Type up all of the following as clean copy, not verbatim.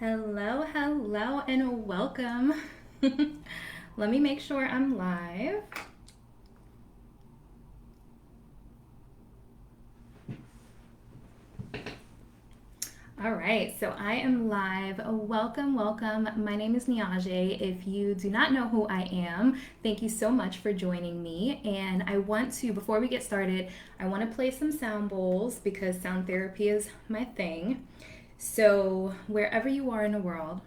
Hello, hello, and welcome. Let me make sure I'm live. All right, so I am live. Welcome, welcome. My name is Niajae. If you do not know who I am, thank you so much for joining me. And I want to, before we get started, I want to play some sound bowls because sound therapy is my thing. So, wherever you are in the world,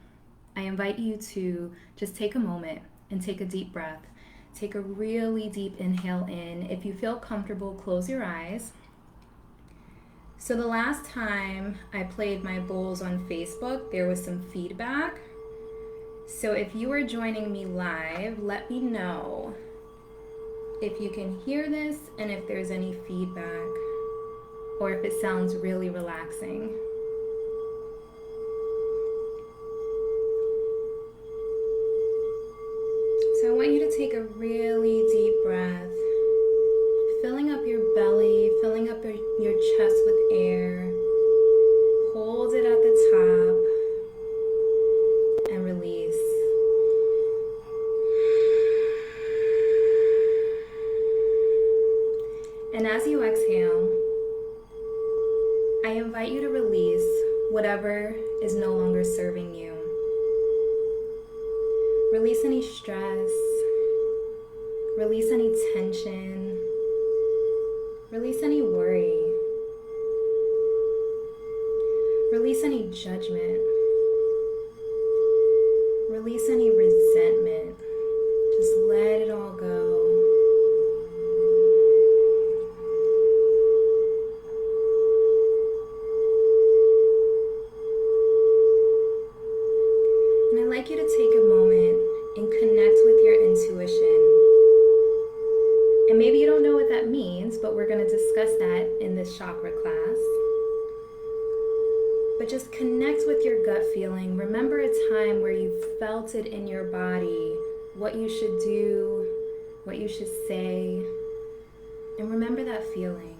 I invite you to just take a moment and take a deep breath. Take a really deep inhale in. If you feel comfortable, close your eyes. So the last time I played my bowls on Facebook, there was some feedback. So if you are joining me live, let me know if you can hear this and if there's any feedback or if it sounds really relaxing. So I want you to take a really deep breath, filling up your belly, filling up your chest with air. Hold it at the top and release. And as you exhale, I invite you to release whatever is no longer serving you. Release any stress, release any tension, release any worry, release any judgment, release any resentment. Just let it all go. And I'd like you to take a moment and connect with your intuition. And maybe you don't know what that means, but we're going to discuss that in this chakra class. But just connect with your gut feeling. Remember a time where you felt it in your body, what you should do, what you should say. And remember that feeling.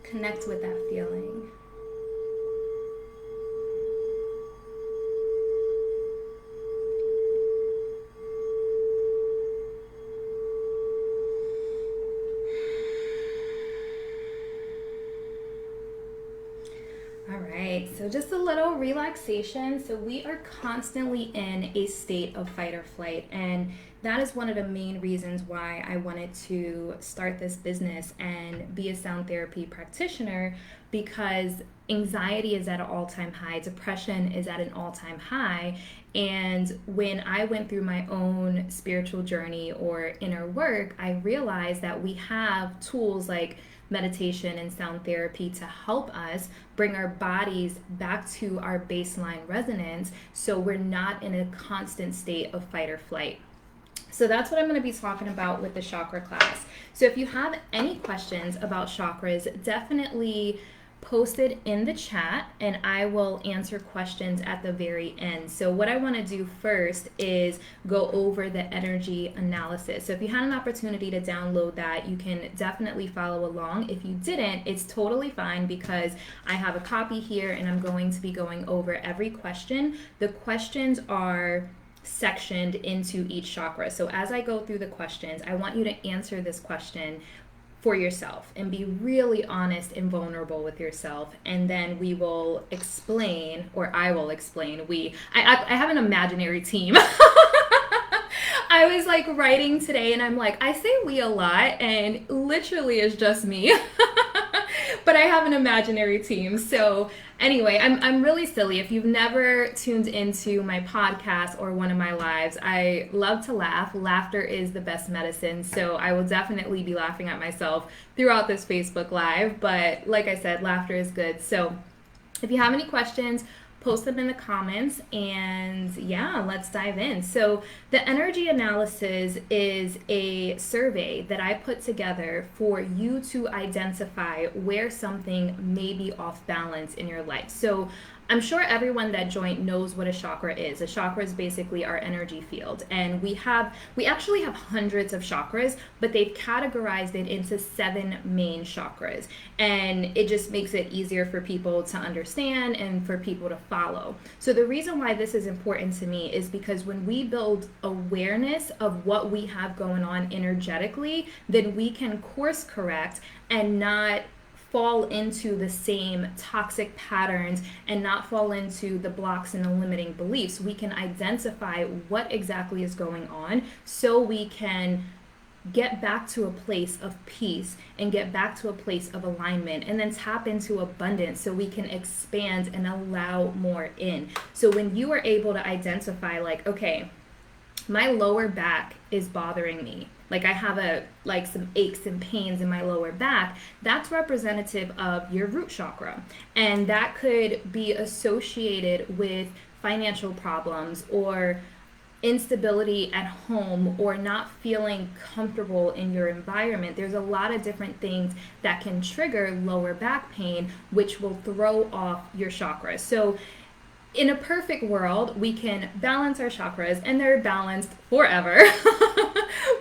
Connect with that feeling. All right, so just a little relaxation. So we are constantly in a state of fight or flight, and that is one of the main reasons why I wanted to start this business and be a sound therapy practitioner, because anxiety is at an all-time high, depression is at an all-time high. And when I went through my own spiritual journey or inner work, I realized that we have tools like meditation and sound therapy to help us bring our bodies back to our baseline resonance so we're not in a constant state of fight or flight. So that's what I'm going to be talking about with the chakra class. So if you have any questions about chakras, definitely post it in the chat and I will answer questions at the very end. So what I want to do first is go over the energy analysis. So if you had an opportunity to download that, you can definitely follow along. If you didn't, it's totally fine because I have a copy here and I'm going to be going over every question. The questions are sectioned into each chakra. So as I go through the questions, I want you to answer this question for yourself and be really honest and vulnerable with yourself, and then we will explain, or I will explain. I have an imaginary team. I was like writing today and I'm like, I say we a lot and literally it's just me. But I have an imaginary team. So anyway, I'm really silly. If you've never tuned into my podcast or one of my lives, I love to laugh. Laughter is the best medicine. So I will definitely be laughing at myself throughout this Facebook Live. But like I said, laughter is good. So if you have any questions, post them in the comments, and yeah, let's dive in. So the energy analysis is a survey that I put together for you to identify where something may be off balance in your life. So I'm sure everyone that joined knows what a chakra is. A chakra is basically our energy field. And we actually have hundreds of chakras, but they've categorized it into 7 main chakras. And it just makes it easier for people to understand and for people to follow. So the reason why this is important to me is because when we build awareness of what we have going on energetically, then we can course correct and not fall into the same toxic patterns and not fall into the blocks and the limiting beliefs. We can identify what exactly is going on so we can get back to a place of peace and get back to a place of alignment, and then tap into abundance so we can expand and allow more in. So when you are able to identify, like, okay, my lower back is bothering me, like I have some aches and pains in my lower back, that's representative of your root chakra. And that could be associated with financial problems or instability at home or not feeling comfortable in your environment. There's a lot of different things that can trigger lower back pain, which will throw off your chakras. So in a perfect world, we can balance our chakras and they're balanced forever.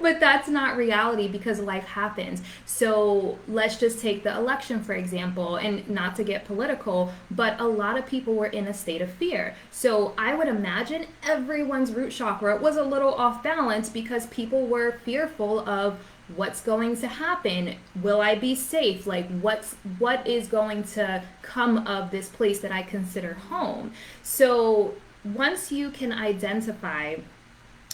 But that's not reality because life happens. So let's just take the election, for example, and not to get political, but a lot of people were in a state of fear. So I would imagine everyone's root chakra was a little off balance because people were fearful of what's going to happen. Will I be safe? Like what is going to come of this place that I consider home? So once you can identify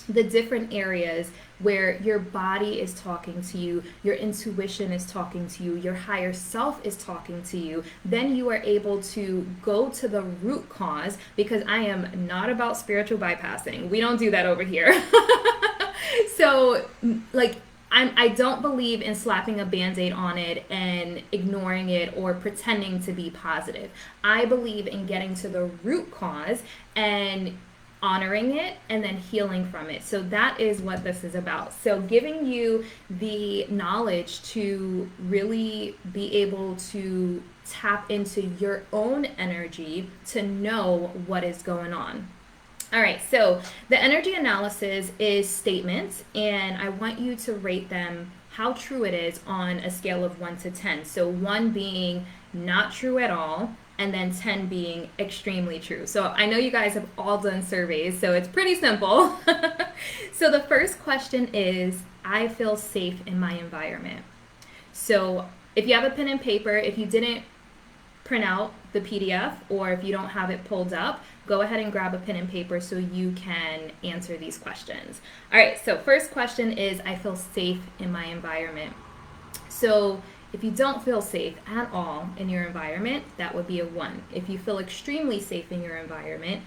the different areas where your body is talking to you, your intuition is talking to you, your higher self is talking to you, then you are able to go to the root cause, because I am not about spiritual bypassing. We don't do that over here. So I don't believe in slapping a Band-Aid on it and ignoring it or pretending to be positive. I believe in getting to the root cause and honoring it and then healing from it. So that is what this is about. So giving you the knowledge to really be able to tap into your own energy to know what is going on. All right, so the energy analysis is statements, and I want you to rate them how true it is on a scale of 1 to 10. So 1 being not true at all, and then 10 being extremely true. So I know you guys have all done surveys, so it's pretty simple. So the first question is, I feel safe in my environment. So if you have a pen and paper, if you didn't print out the PDF or if you don't have it pulled up, go ahead and grab a pen and paper so you can answer these questions. All right, so first question is, I feel safe in my environment. So if you don't feel safe at all in your environment, that would be a 1. If you feel extremely safe in your environment,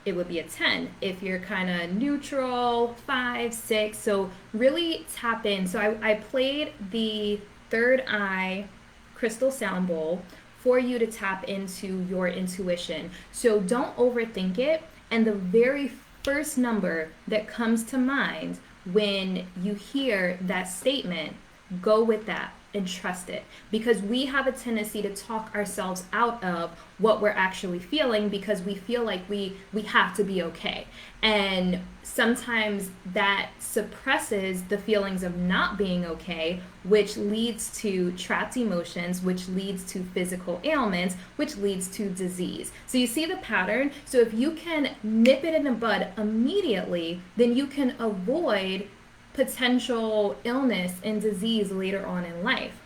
it would be a 10. If you're kind of neutral, 5, 6. So really tap in. So I played the third eye crystal sound bowl for you to tap into your intuition. So don't overthink it. And the very first number that comes to mind when you hear that statement, go with that and trust it, because we have a tendency to talk ourselves out of what we're actually feeling because we feel like we have to be okay. And sometimes that suppresses the feelings of not being okay, which leads to trapped emotions, which leads to physical ailments, which leads to disease. So you see the pattern? So if you can nip it in the bud immediately, then you can avoid potential illness and disease later on in life.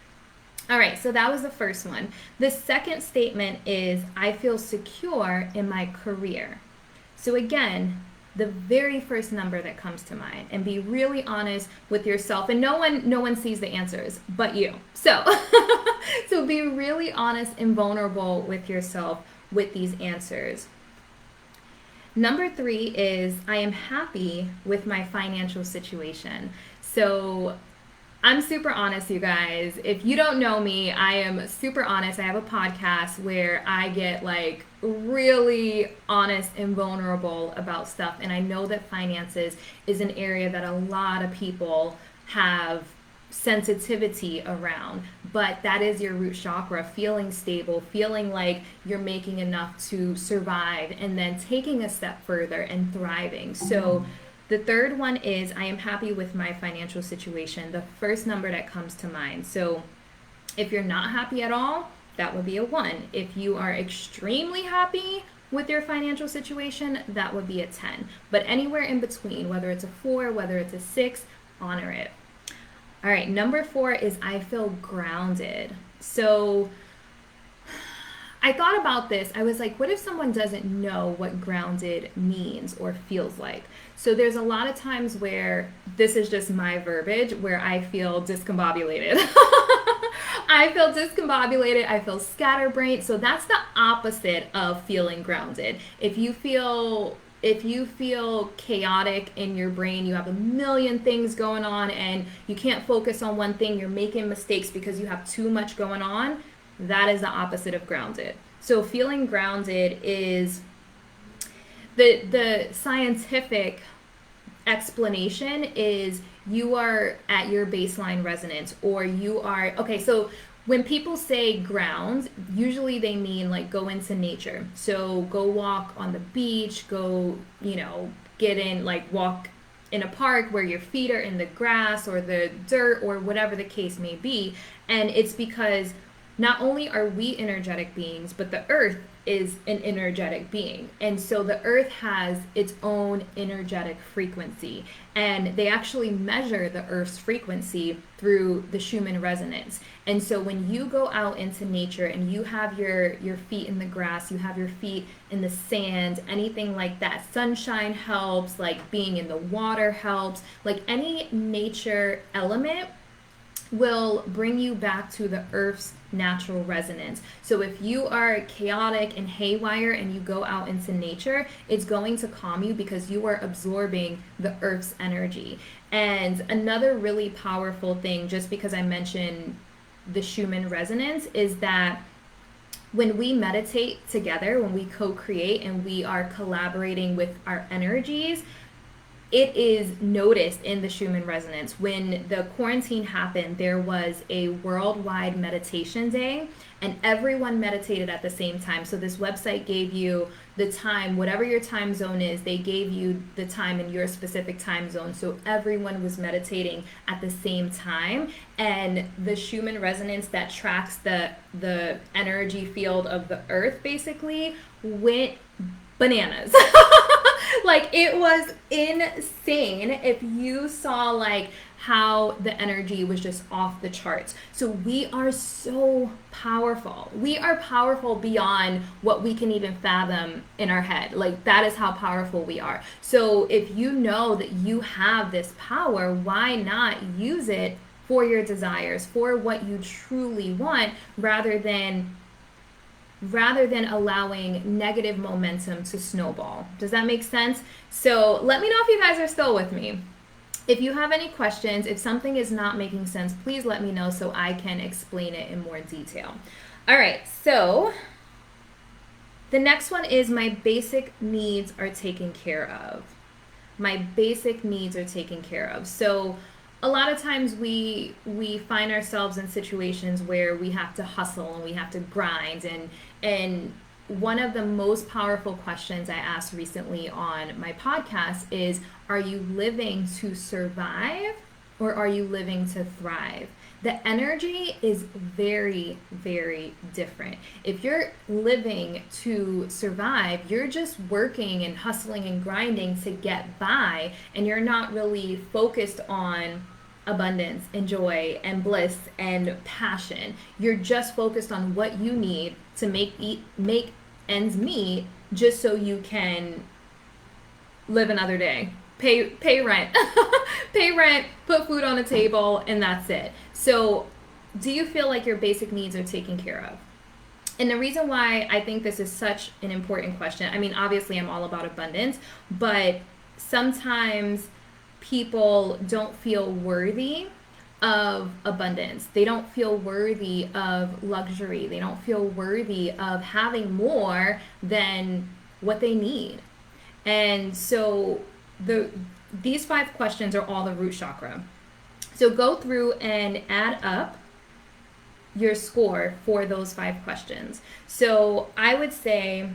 All right, so that was the first one. The second statement is, I feel secure in my career. So again, the very first number that comes to mind, and be really honest with yourself. And no one sees the answers but you. So be really honest and vulnerable with yourself with these answers. Number 3 is, I am happy with my financial situation. So I'm super honest, you guys. If you don't know me, I am super honest. I have a podcast where I get like really honest and vulnerable about stuff. And I know that finances is an area that a lot of people have sensitivity around. but that is your root chakra, feeling stable, feeling like you're making enough to survive, and then taking a step further and thriving. So the third one is, I am happy with my financial situation, the first number that comes to mind. So if you're not happy at all, that would be a 1. If you are extremely happy with your financial situation, that would be a 10. But anywhere in between, whether it's a 4, whether it's a 6, honor it. All right, number 4 is I feel grounded. So I thought about this. I was like, what if someone doesn't know what grounded means or feels like? So there's a lot of times where this is just my verbiage, where I feel discombobulated. I feel discombobulated. I feel scatterbrained. So that's the opposite of feeling grounded. If you feel chaotic in your brain, you have a million things going on and you can't focus on one thing, you're making mistakes because you have too much going on, that is the opposite of grounded. So feeling grounded is the scientific explanation is you are at your baseline resonance, or you are, okay, so when people say ground, usually they mean like go into nature. So go walk on the beach, go, get in, like walk in a park where your feet are in the grass or the dirt or whatever the case may be. And it's because not only are we energetic beings, but the earth is an energetic being. And so the earth has its own energetic frequency. And they actually measure the earth's frequency through the Schumann resonance. And so when you go out into nature and you have your feet in the grass, you have your feet in the sand, anything like that, sunshine helps, like being in the water helps, like any nature element will bring you back to the earth's natural resonance. So if you are chaotic and haywire and you go out into nature, it's going to calm you because you are absorbing the earth's energy. And another really powerful thing, just because I mentioned the Schumann resonance, is that when we meditate together, when we co-create and we are collaborating with our energies, it is noticed in the Schumann resonance. When the quarantine happened, there was a worldwide meditation day and everyone meditated at the same time. So this website gave you the time, whatever your time zone is, they gave you the time in your specific time zone. So everyone was meditating at the same time. And the Schumann resonance that tracks the energy field of the earth basically went bananas. Like, it was insane if you saw like how the energy was just off the charts. So we are so powerful. We are powerful beyond what we can even fathom in our head. Like, that is how powerful we are. So if you know that you have this power, why not use it for your desires, for what you truly want, rather than allowing negative momentum to snowball. Does that make sense? So let me know if you guys are still with me. If you have any questions, if something is not making sense, please let me know so I can explain it in more detail. All right, so the next one is my basic needs are taken care of. My basic needs are taken care of. So a lot of times we find ourselves in situations where we have to hustle and we have to grind, and one of the most powerful questions I asked recently on my podcast is, are you living to survive or are you living to thrive? The energy is very, very different. If you're living to survive, you're just working and hustling and grinding to get by, and you're not really focused on abundance and joy and bliss and passion. You're just focused on what you need to make ends meet, just so you can live another day, pay rent, pay rent, put food on the table, and that's it. So do you feel like your basic needs are taken care of? And the reason why I think this is such an important question, I mean, obviously I'm all about abundance, but sometimes people don't feel worthy of abundance. They don't feel worthy of luxury. They don't feel worthy of having more than what they need. And so these 5 questions are all the root chakra. So go through and add up your score for those 5 questions. So I would say,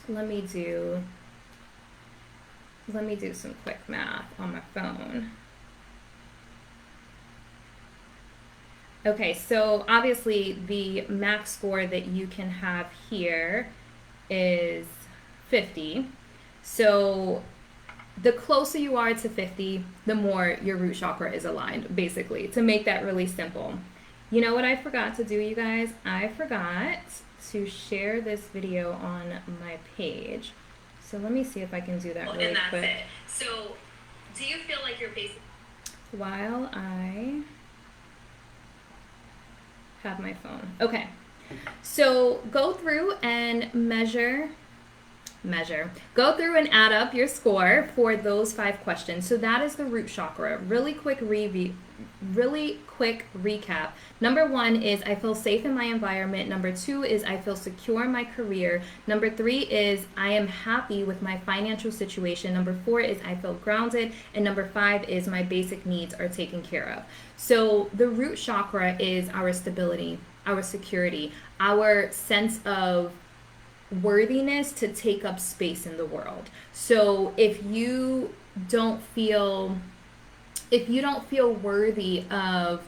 let me do some quick math on my phone. Okay, so obviously the max score that you can have here is 50. So the closer you are to 50, the more your root chakra is aligned, basically, to make that really simple. You know what I forgot to do, you guys? I forgot to share this video on my page. So let me see if I can do that really quick. It. So do you feel like you're basically... While I have my phone. Okay. So go through and measure. Go through and add up your score for those 5 questions. So that is the root chakra. Really quick recap. Number 1 is I feel safe in my environment. Number 2 is I feel secure in my career. Number 3 is I am happy with my financial situation. Number 4 is I feel grounded. And number 5 is my basic needs are taken care of. So the root chakra is our stability, our security, our sense of worthiness to take up space in the world. So if you don't feel worthy of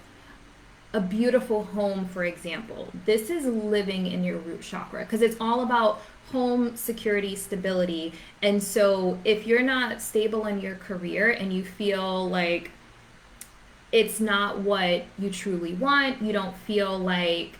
a beautiful home, for example, this is living in your root chakra, because it's all about home security, stability. And so if you're not stable in your career and you feel like it's not what you truly want, you don't feel like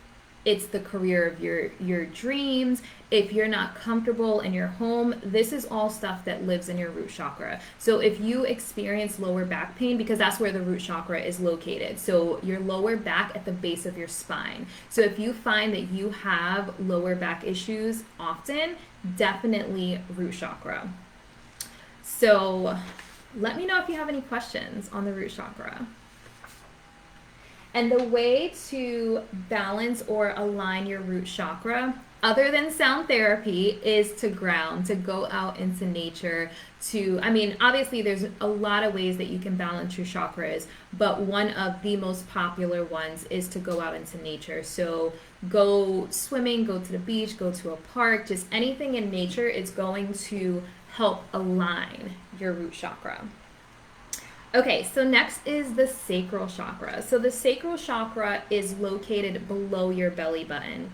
it's the career of your dreams, if you're not comfortable in your home, this is all stuff that lives in your root chakra. So if you experience lower back pain, because that's where the root chakra is located, so your lower back at the base of your spine. So if you find that you have lower back issues often, definitely root chakra. So let me know if you have any questions on the root chakra. And the way to balance or align your root chakra, other than sound therapy, is to ground, to go out into nature, obviously there's a lot of ways that you can balance your chakras, but one of the most popular ones is to go out into nature. So go swimming, go to the beach, go to a park, just anything in nature is going to help align your root chakra. Okay, so next is the sacral chakra. So the sacral chakra is located below your belly button.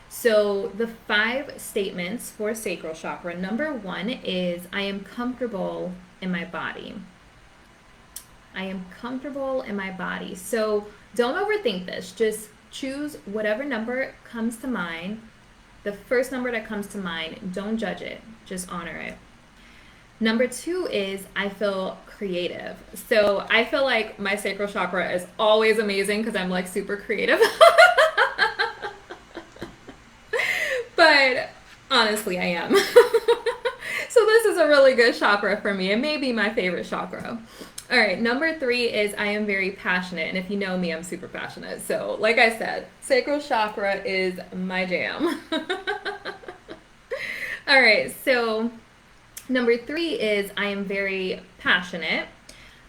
So the 5 statements for sacral chakra. Number 1 is I am comfortable in my body. I am comfortable in my body. So don't overthink this. Just choose whatever number comes to mind. The first number that comes to mind, don't judge it. Just honor it. Number 2 is I feel creative. So I feel like my sacral chakra is always amazing because I'm like super creative. But honestly, I am. So this is a really good chakra for me. It may be my favorite chakra. All right, number 3 is I am very passionate. And if you know me, I'm super passionate. So like I said, sacral chakra is my jam. All right, so number 3 is I am very passionate.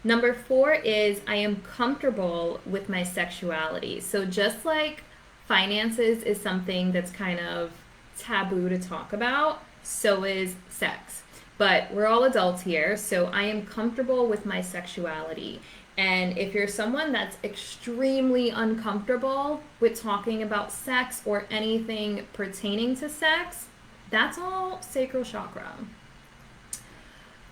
Number 4 is I am comfortable with my sexuality. So just like finances is something that's kind of taboo to talk about, so is sex. But we're all adults here, so I am comfortable with my sexuality. And if you're someone that's extremely uncomfortable with talking about sex or anything pertaining to sex, that's all sacral chakra.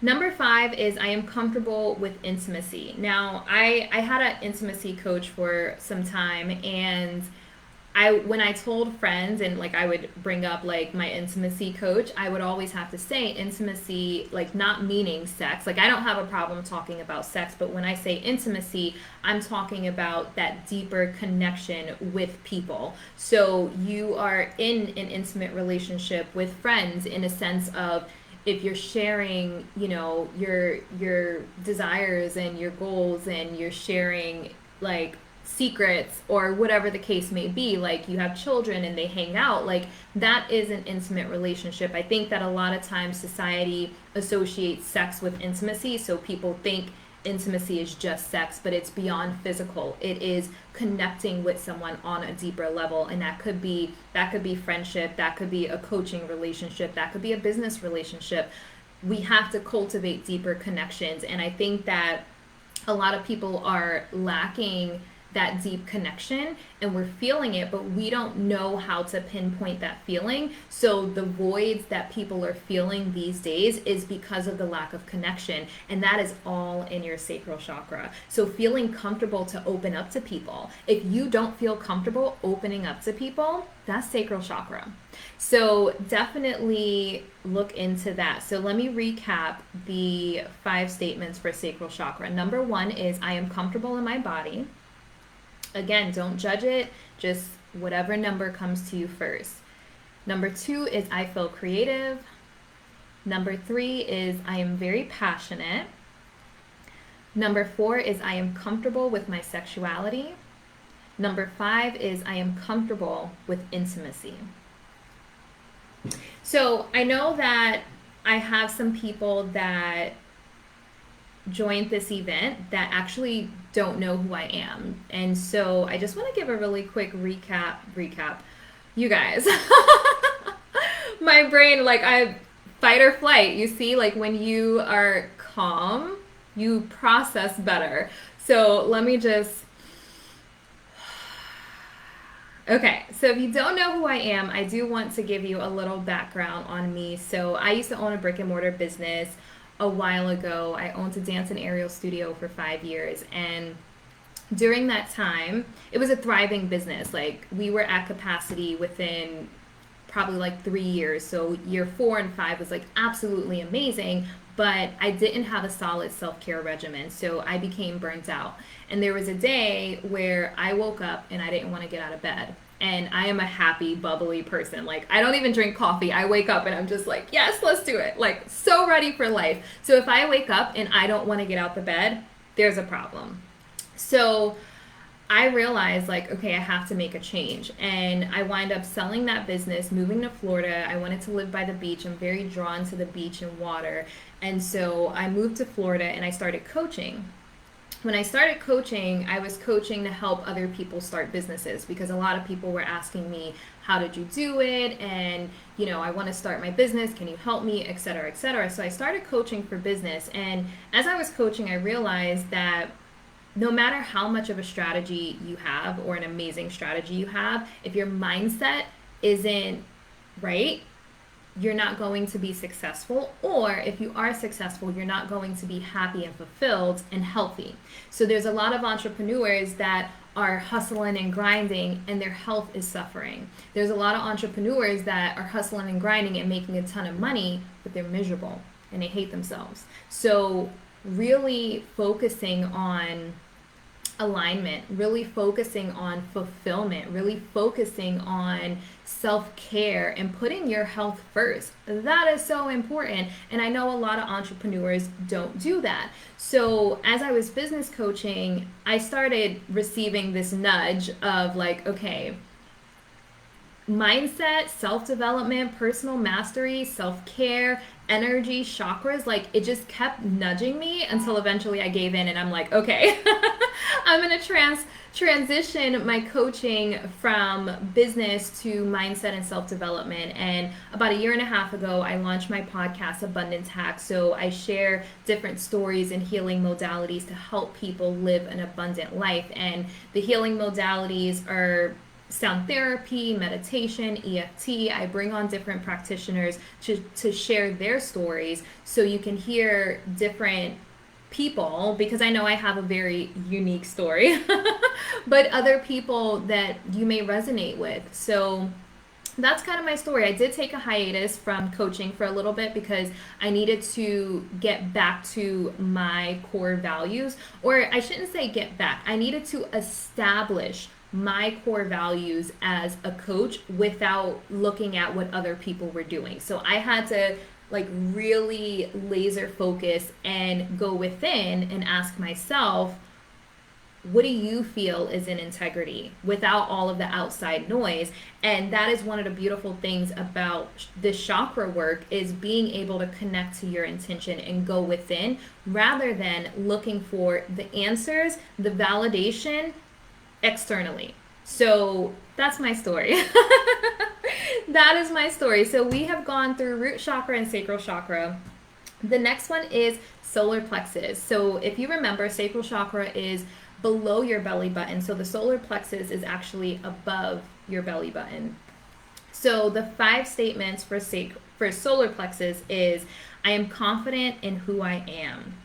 Number 5 is I am comfortable with intimacy. Now, I had an intimacy coach for some time, and when I told friends and like I would bring up like my intimacy coach, I would always have to say intimacy, like not meaning sex. Like I don't have a problem talking about sex, but when I say intimacy, I'm talking about that deeper connection with people. So you are in an intimate relationship with friends in a sense of if you're sharing, you know, your desires and your goals, and you're sharing like secrets or whatever the case may be, like you have children and they hang out, like that is an intimate relationship. I think that a lot of times society associates sex with intimacy, so people think intimacy is just sex, but it's beyond physical. It is connecting with someone on a deeper level, and that could be friendship, that could be a coaching relationship, that could be a business relationship. We have to cultivate deeper connections, and I think that a lot of people are lacking that deep connection, and we're feeling it, but we don't know how to pinpoint that feeling. So the voids that people are feeling these days is because of the lack of connection, and that is all in your sacral chakra. So feeling comfortable to open up to people. If you don't feel comfortable opening up to people, that's sacral chakra. So definitely look into that. So let me recap the 5 statements for sacral chakra. Number 1 is I am comfortable in my body. Again, don't judge it, just whatever number comes to you first. Number 2 is I feel creative. Number 3 is I am very passionate. Number 4 is I am comfortable with my sexuality. Number 5 is I am comfortable with intimacy. So I know that I have some people that joined this event that actually don't know who I am. And so I just want to give a really quick recap. You guys, my brain, like I fight or flight, you see, like when you are calm, you process better. So let me just, okay, so if you don't know who I am, I do want to give you a little background on me. So I used to own a brick and mortar business a while ago. I owned a dance and aerial studio for 5 years, and during that time it was a thriving business. Like we were at capacity within probably like 3 years. So year 4 and 5 was like absolutely amazing, but I didn't have a solid self-care regimen, so I became burnt out. And there was a day where I woke up and I didn't want to get out of bed. And I am a happy, bubbly person. Like, I don't even drink coffee. I wake up and I'm just like, yes, let's do it. Like, so ready for life. So if I wake up and I don't want to get out the bed, there's a problem. So I realized, like, okay, I have to make a change. And I wind up selling that business, moving to Florida. I wanted to live by the beach. I'm very drawn to the beach and water. And so I moved to Florida and I started coaching. When I started coaching, I was coaching to help other people start businesses, because a lot of people were asking me, how did you do it? And, you know, I want to start my business. Can you help me? Et cetera, et cetera. So I started coaching for business. And as I was coaching, I realized that no matter how much of a strategy you have or an amazing strategy you have, if your mindset isn't right, you're not going to be successful, or if you are successful, you're not going to be happy and fulfilled and healthy. So there's a lot of entrepreneurs that are hustling and grinding and their health is suffering. There's a lot of entrepreneurs that are hustling and grinding and making a ton of money, but they're miserable and they hate themselves. So really focusing on alignment, really focusing on fulfillment, really focusing on self-care and putting your health first. That is so important. And I know a lot of entrepreneurs don't do that. So as I was business coaching, I started receiving this nudge of like, okay, mindset, self-development, personal mastery, self-care, energy, chakras, like it just kept nudging me until eventually I gave in and I'm like, okay, I'm going to transition my coaching from business to mindset and self-development. And about 1.5 years ago, I launched my podcast, Abundance Hacks. So I share different stories and healing modalities to help people live an abundant life. And the healing modalities are sound therapy, meditation, EFT. I bring on different practitioners to share their stories so you can hear different people, because I know I have a very unique story, but other people that you may resonate with. So that's kind of my story. I did take a hiatus from coaching for a little bit because I needed to get back to my core values, or I shouldn't say get back. I needed to establish my core values as a coach without looking at what other people were doing. So I had to like really laser focus and go within and ask myself, what do you feel is in integrity without all of the outside noise? And that is one of the beautiful things about this chakra work, is being able to connect to your intention and go within, rather than looking for the answers, the validation externally. So that's my story. That is my story. So we have gone through root chakra and sacral chakra. The next one is solar plexus. So if you remember, sacral chakra is below your belly button. So the solar plexus is actually above your belly button. So the 5 statements for solar plexus is, I am confident in who I am.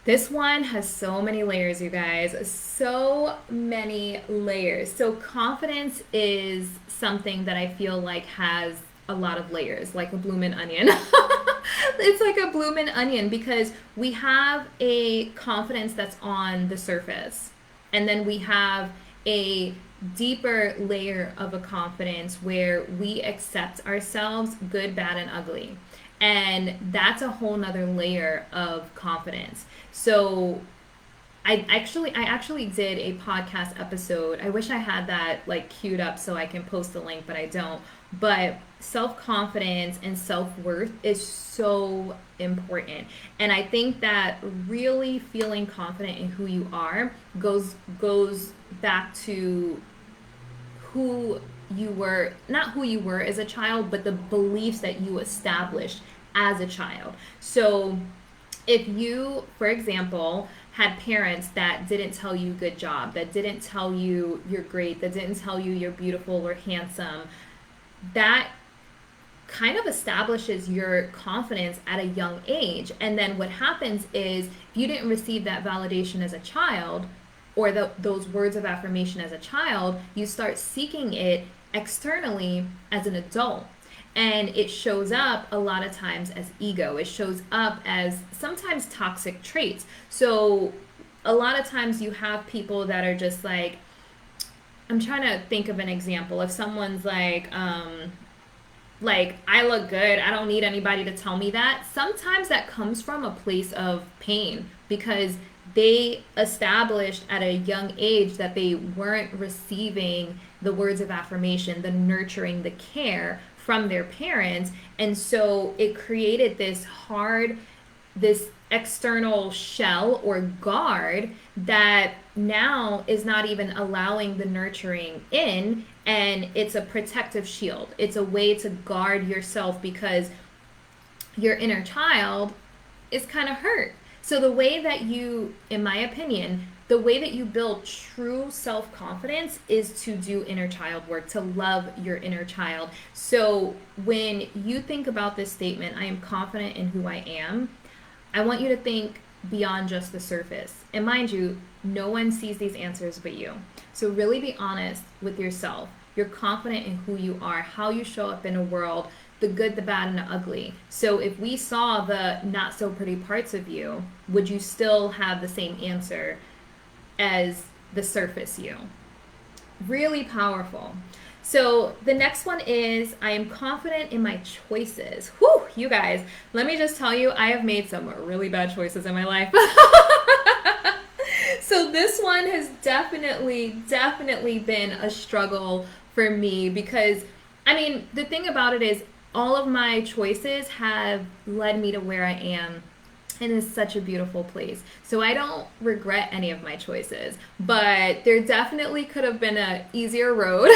This one has so many layers, you guys. So many layers. So confidence is something that I feel like has a lot of layers, like a bloomin' onion. It's like a bloomin' onion, because we have a confidence that's on the surface, and then we have a deeper layer of a confidence where we accept ourselves, good, bad, and ugly. And that's a whole nother layer of confidence. So I actually did a podcast episode. I wish I had that like queued up so I can post the link, but I don't. But self-confidence and self-worth is so important. And I think that really feeling confident in who you are goes back to who you were, not who you were as a child, but the beliefs that you established as a child. So if you, for example, had parents that didn't tell you good job, that didn't tell you you're great, that didn't tell you you're beautiful or handsome, that kind of establishes your confidence at a young age. And then what happens is, if you didn't receive that validation as a child, or those words of affirmation as a child, you start seeking it externally as an adult. And it shows up a lot of times as ego. It shows up as sometimes toxic traits. So a lot of times you have people that are just like, I'm trying to think of an example. If someone's like, I look good, I don't need anybody to tell me that. Sometimes that comes from a place of pain, because they established at a young age that they weren't receiving the words of affirmation, the nurturing, the care from their parents. And so it created this external shell or guard that now is not even allowing the nurturing in, and it's a protective shield. It's a way to guard yourself, because your inner child is kind of hurt. So the way that you, in my opinion, the way that you build true self-confidence is to do inner child work, to love your inner child. So when you think about this statement, I am confident in who I am, I want you to think beyond just the surface. And mind you, no one sees these answers but you. So really be honest with yourself. You're confident in who you are, how you show up in a world, the good, the bad, and the ugly. So if we saw the not so pretty parts of you, would you still have the same answer as the surface you? Really powerful. So the next one is, I am confident in my choices. Whew, you guys, let me just tell you, I have made some really bad choices in my life. So this one has definitely been a struggle for me, because, I mean, the thing about it is, all of my choices have led me to where I am, and it's such a beautiful place. So I don't regret any of my choices, but there definitely could have been an easier road,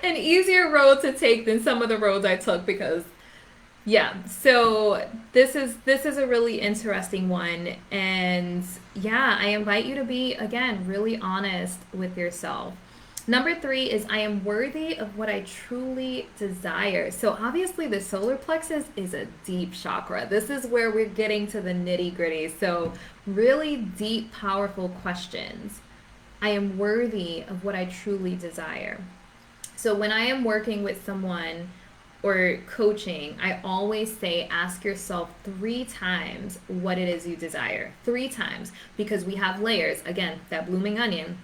an easier road to take than some of the roads I took, because yeah, so this is a really interesting one. And yeah, I invite you to be, again, really honest with yourself. Number 3 is, I am worthy of what I truly desire. So obviously the solar plexus is a deep chakra. This is where we're getting to the nitty gritty. So really deep, powerful questions. I am worthy of what I truly desire. So when I am working with someone or coaching, I always say, ask yourself 3 times what it is you desire. 3 times, because we have layers. Again, that blooming onion.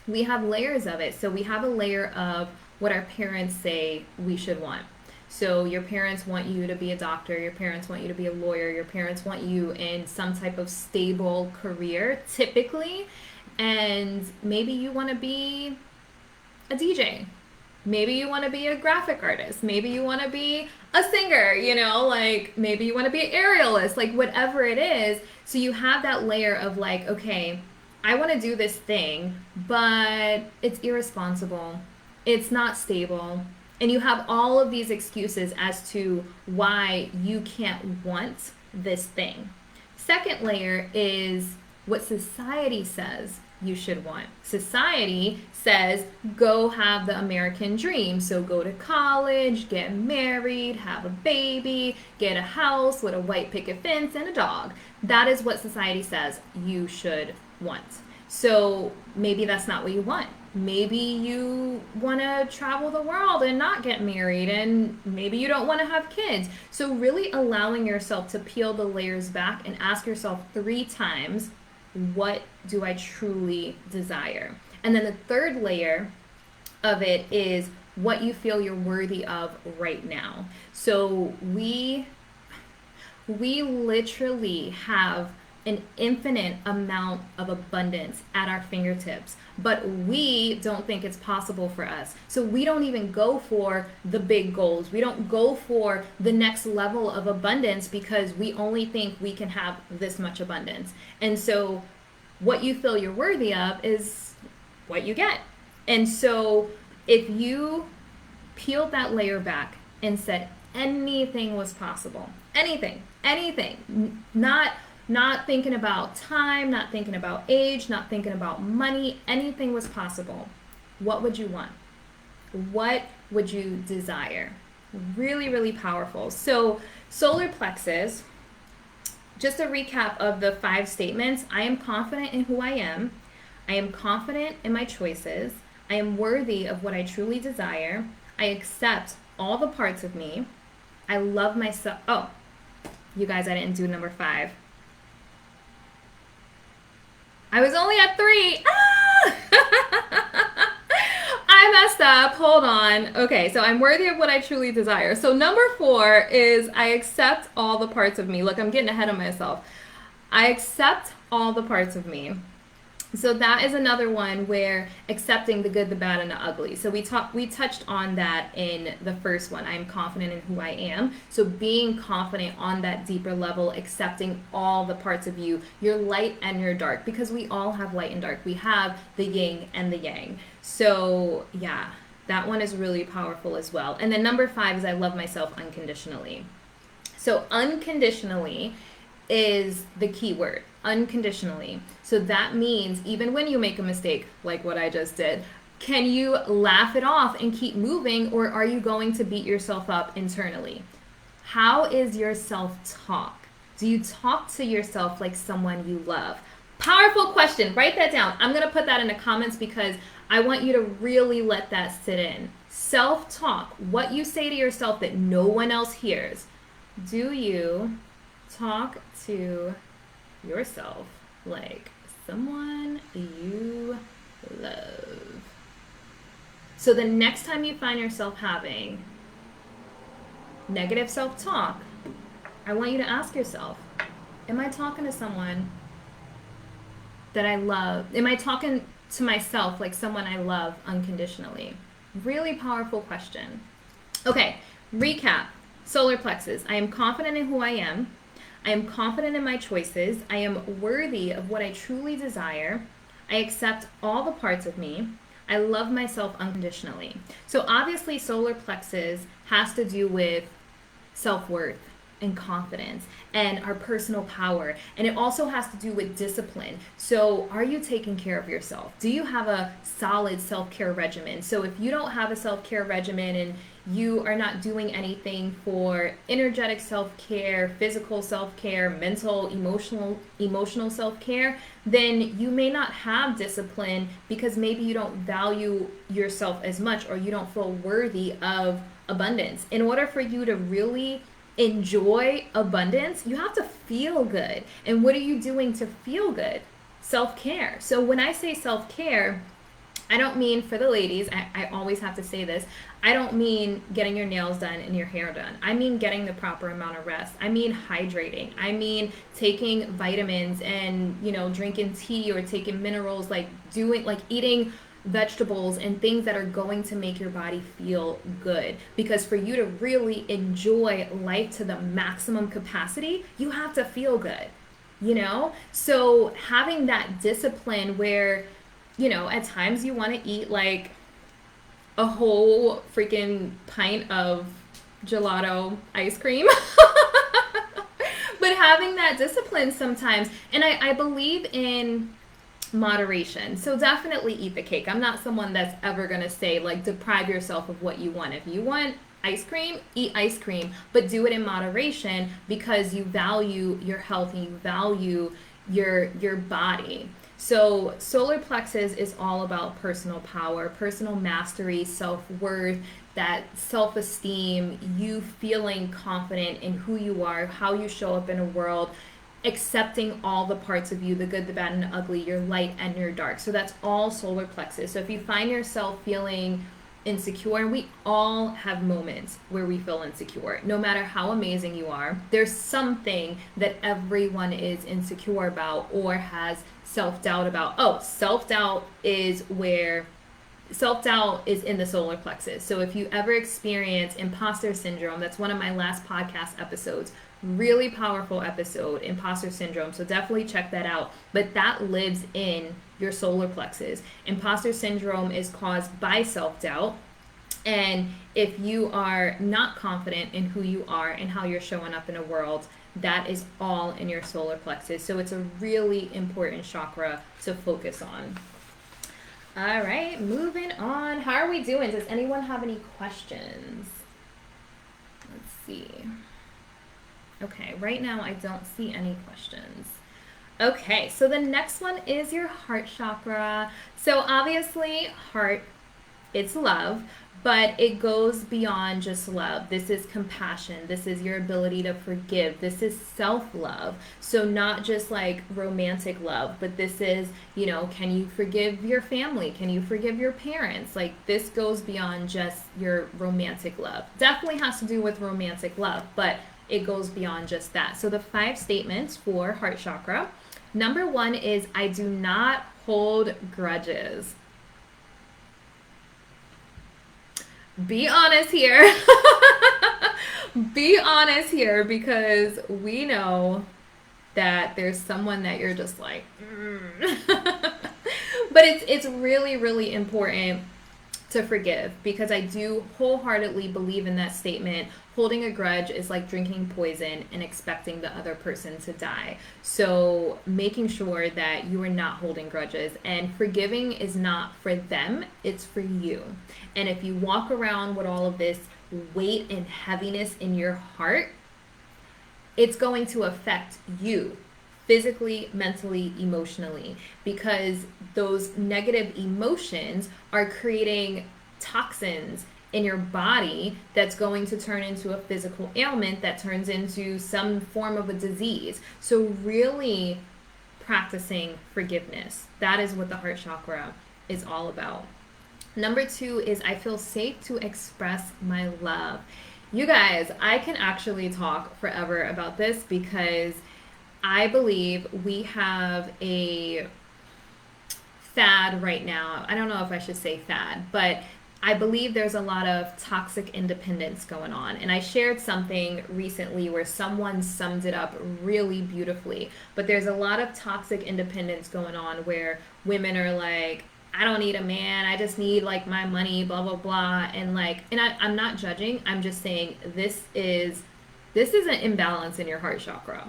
We have layers of it. So we have a layer of what our parents say we should want. So your parents want you to be a doctor, your parents want you to be a lawyer, your parents want you in some type of stable career, typically. And maybe you want to be a DJ. Maybe you want to be a graphic artist. Maybe you want to be a singer, you know, like maybe you want to be an aerialist, like whatever it is. So you have that layer of like, okay, I want to do this thing, but it's irresponsible. It's not stable. And you have all of these excuses as to why you can't want this thing. Second layer is what society says you should want. Society says go have the American dream. So go to college, get married, have a baby, get a house with a white picket fence and a dog. That is what society says you should want. So maybe that's not what you want. Maybe you want to travel the world and not get married, and maybe you don't want to have kids. So really allowing yourself to peel the layers back and ask yourself 3 times, what do I truly desire? And then the third layer of it is what you feel you're worthy of right now. So we literally have an infinite amount of abundance at our fingertips, but we don't think it's possible for us. So we don't even go for the big goals. We don't go for the next level of abundance because we only think we can have this much abundance. And so what you feel you're worthy of is what you get. And so if you peeled that layer back and said anything was possible, anything, not thinking about time, not thinking about age, not thinking about money, anything was possible, what would you want? What would you desire? Really, really powerful. So solar plexus, just a recap of the 5 statements. I am confident in who I am. I am confident in my choices. I am worthy of what I truly desire. I accept all the parts of me. I love myself. Oh, you guys, I didn't do number 5. I was only at 3. I messed up. Hold on. Okay, so I'm worthy of what I truly desire. So number 4 is I accept all the parts of me. Look, I'm getting ahead of myself. I accept all the parts of me. So that is another one where accepting the good, the bad, and the ugly. So we touched on that in the first one. I'm confident in who I am. So being confident on that deeper level, accepting all the parts of you, your light and your dark, because we all have light and dark. We have the yin and the yang. So yeah, that one is really powerful as well. And then number 5 is I love myself unconditionally. So unconditionally is the key word, unconditionally. So that means even when you make a mistake, like what I just did, can you laugh it off and keep moving, or are you going to beat yourself up internally? How is your self-talk? Do you talk to yourself like someone you love? Powerful question. Write that down. I'm going to put that in the comments because I want you to really let that sit in. Self-talk, what you say to yourself that no one else hears. Do you talk to yourself like someone you love? So the next time you find yourself having negative self-talk, I want you to ask yourself, am I talking to someone that I love? Am I talking to myself like someone I love unconditionally? Really powerful question. Okay, recap. Solar plexus. I am confident in who I am. I am confident in my choices. I am worthy of what I truly desire. I accept all the parts of me. I love myself unconditionally. So obviously solar plexus has to do with self-worth and confidence and our personal power. And it also has to do with discipline. So are you taking care of yourself? Do you have a solid self-care regimen? So if you don't have a self-care regimen and you are not doing anything for energetic self-care, physical self-care, mental, emotional self-care, then you may not have discipline because maybe you don't value yourself as much, or you don't feel worthy of abundance. In order for you to really enjoy abundance, you have to feel good. And what are you doing to feel good? Self-care. So when I say self-care, I don't mean for the ladies, I always have to say this, I don't mean getting your nails done and your hair done. I mean getting the proper amount of rest. I mean hydrating. I mean taking vitamins and, drinking tea or taking minerals, like eating vegetables and things that are going to make your body feel good. Because for you to really enjoy life to the maximum capacity, you have to feel good, So having that discipline where, at times you want to eat like a whole freaking pint of gelato ice cream. But having that discipline sometimes, and I believe in moderation. So definitely eat the cake. I'm not someone that's ever going to say like deprive yourself of what you want. If you want ice cream, eat ice cream, but do it in moderation because you value your health and you value your body. So solar plexus is all about personal power, personal mastery, self-worth, that self-esteem, you feeling confident in who you are, how you show up in a world, accepting all the parts of you, the good, the bad, and the ugly, your light and your dark. So that's all solar plexus. So if you find yourself feeling insecure, and we all have moments where we feel insecure, no matter how amazing you are, there's something that everyone is insecure about or has self-doubt about. Self-doubt is in the solar plexus. So if you ever experience imposter syndrome, that's one of my last podcast episodes, really powerful episode, imposter syndrome, so definitely check that out. But that lives in your solar plexus. Imposter syndrome is caused by self-doubt, and if you are not confident in who you are and how you're showing up in a world, that is all in your solar plexus. So it's a really important chakra to focus on. All right, moving on. How are we doing? Does anyone have any questions? Let's see. Okay, right now I don't see any questions. Okay, so the next one is your heart chakra. So obviously, heart, it's love, but it goes beyond just love. This is compassion. This is your ability to forgive. This is self-love. So not just like romantic love, but this is, can you forgive your family? Can you forgive your parents? Like this goes beyond just your romantic love. Definitely has to do with romantic love, but it goes beyond just that. So the 5 statements for heart chakra. Number 1 is I do not hold grudges. Be honest here. Be honest here, because we know that there's someone that you're just like, But it's really, really important to forgive, because I do wholeheartedly believe in that statement. Holding a grudge is like drinking poison and expecting the other person to die. So making sure that you are not holding grudges, and forgiving is not for them, it's for you. And if you walk around with all of this weight and heaviness in your heart, it's going to affect you physically, mentally, emotionally, because those negative emotions are creating toxins in your body that's going to turn into a physical ailment that turns into some form of a disease. So really practicing forgiveness, that is what the heart chakra is all about. Number 2 is I feel safe to express my love. You guys, I can actually talk forever about this, because I believe we have a fad right now. I don't know if I should say fad, but I believe there's a lot of toxic independence going on. And I shared something recently where someone summed it up really beautifully. But there's a lot of toxic independence going on where women are like, I don't need a man, I just need like my money, blah, blah, blah. And I'm not judging. I'm just saying this is an imbalance in your heart chakra.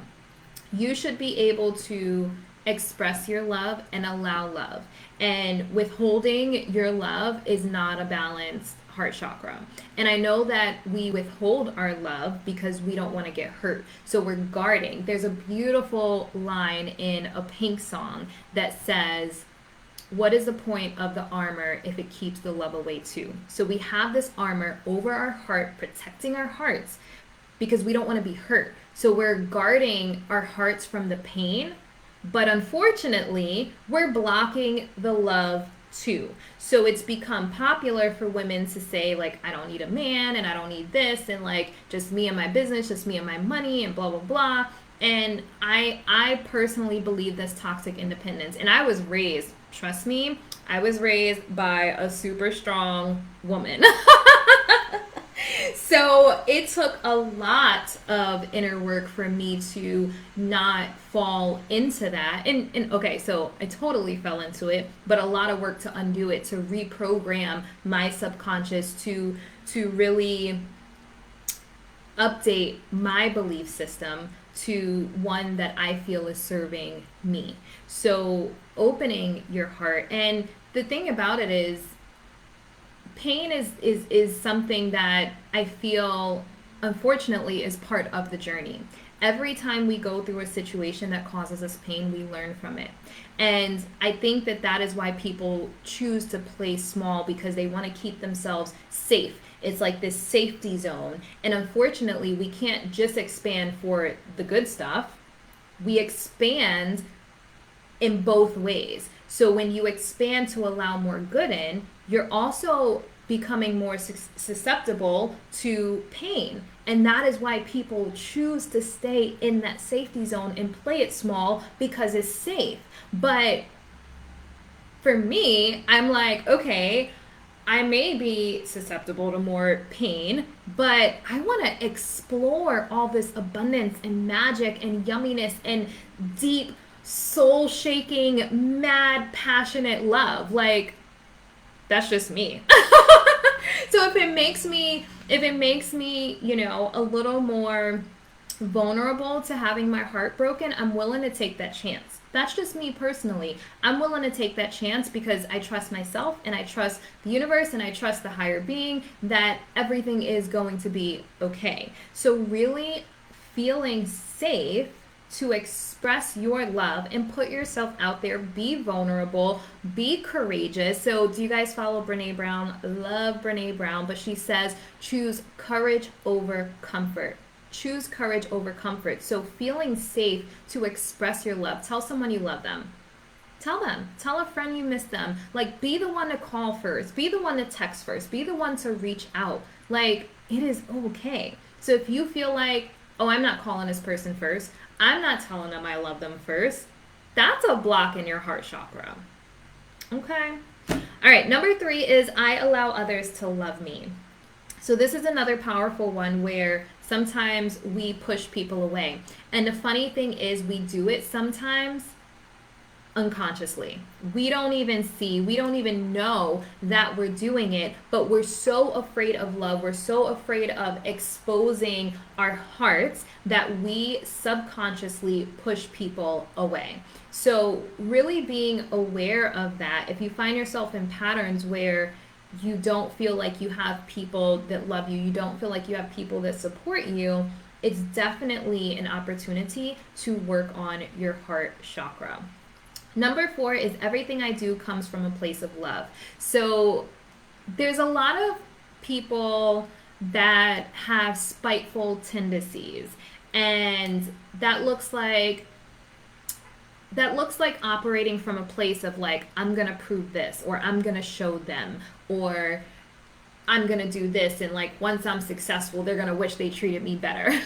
You should be able to express your love and allow love. And withholding your love is not a balanced heart chakra. And I know that we withhold our love because we don't want to get hurt. So we're guarding. There's a beautiful line in a Pink song that says, what is the point of the armor if it keeps the love away too? So we have this armor over our heart, protecting our hearts, because we don't want to be hurt. So we're guarding our hearts from the pain, but unfortunately, we're blocking the love too. So it's become popular for women to say, like, I don't need a man and I don't need this, and like just me and my business, just me and my money, and blah blah blah. And I personally believe this toxic independence. And I was raised, trust me, I was raised by a super strong woman. So it took a lot of inner work for me to not fall into that. And okay, so I totally fell into it, but a lot of work to undo it, to reprogram my subconscious, to really update my belief system to one that I feel is serving me. So opening your heart. And the thing about it is, pain is something that I feel, unfortunately, is part of the journey. Every time we go through a situation that causes us pain, we learn from it. And I think that that is why people choose to play small, because they want to keep themselves safe. It's like this safety zone. And unfortunately, we can't just expand for the good stuff. We expand in both ways. So when you expand to allow more good in, you're also becoming more susceptible to pain. And that is why people choose to stay in that safety zone and play it small, because it's safe. But for me, I'm like, okay, I may be susceptible to more pain, but I want to explore all this abundance and magic and yumminess and deep, soul-shaking, mad, passionate love. Like, that's just me. So if it makes me, you know, a little more vulnerable to having my heart broken, I'm willing to take that chance. That's just me personally. I'm willing to take that chance because I trust myself, and I trust the universe, and I trust the higher being that everything is going to be okay. So really feeling safe to express your love and put yourself out there, be vulnerable, be courageous. So do you guys follow Brene Brown? Love Brene Brown, but she says choose courage over comfort. Choose courage over comfort. So feeling safe to express your love. Tell someone you love them. Tell them. Tell a friend you miss them. Like, be the one to call first. Be the one to text first. Be the one to reach out. Like, it is okay. So if you feel like, oh, I'm not calling this person first, I'm not telling them I love them first, that's a block in your heart chakra. Okay? All right, number 3 is I allow others to love me. So this is another powerful one where sometimes we push people away. And the funny thing is, we do it sometimes unconsciously. We don't even see, we don't even know that we're doing it, but we're so afraid of love, we're so afraid of exposing our hearts that we subconsciously push people away. So really being aware of that, if you find yourself in patterns where you don't feel like you have people that love you, you don't feel like you have people that support you, it's definitely an opportunity to work on your heart chakra. Number 4 is everything I do comes from a place of love. So there's a lot of people that have spiteful tendencies, and that looks like operating from a place of like, I'm gonna prove this, or I'm gonna show them, or I'm gonna do this, and like once I'm successful, they're gonna wish they treated me better.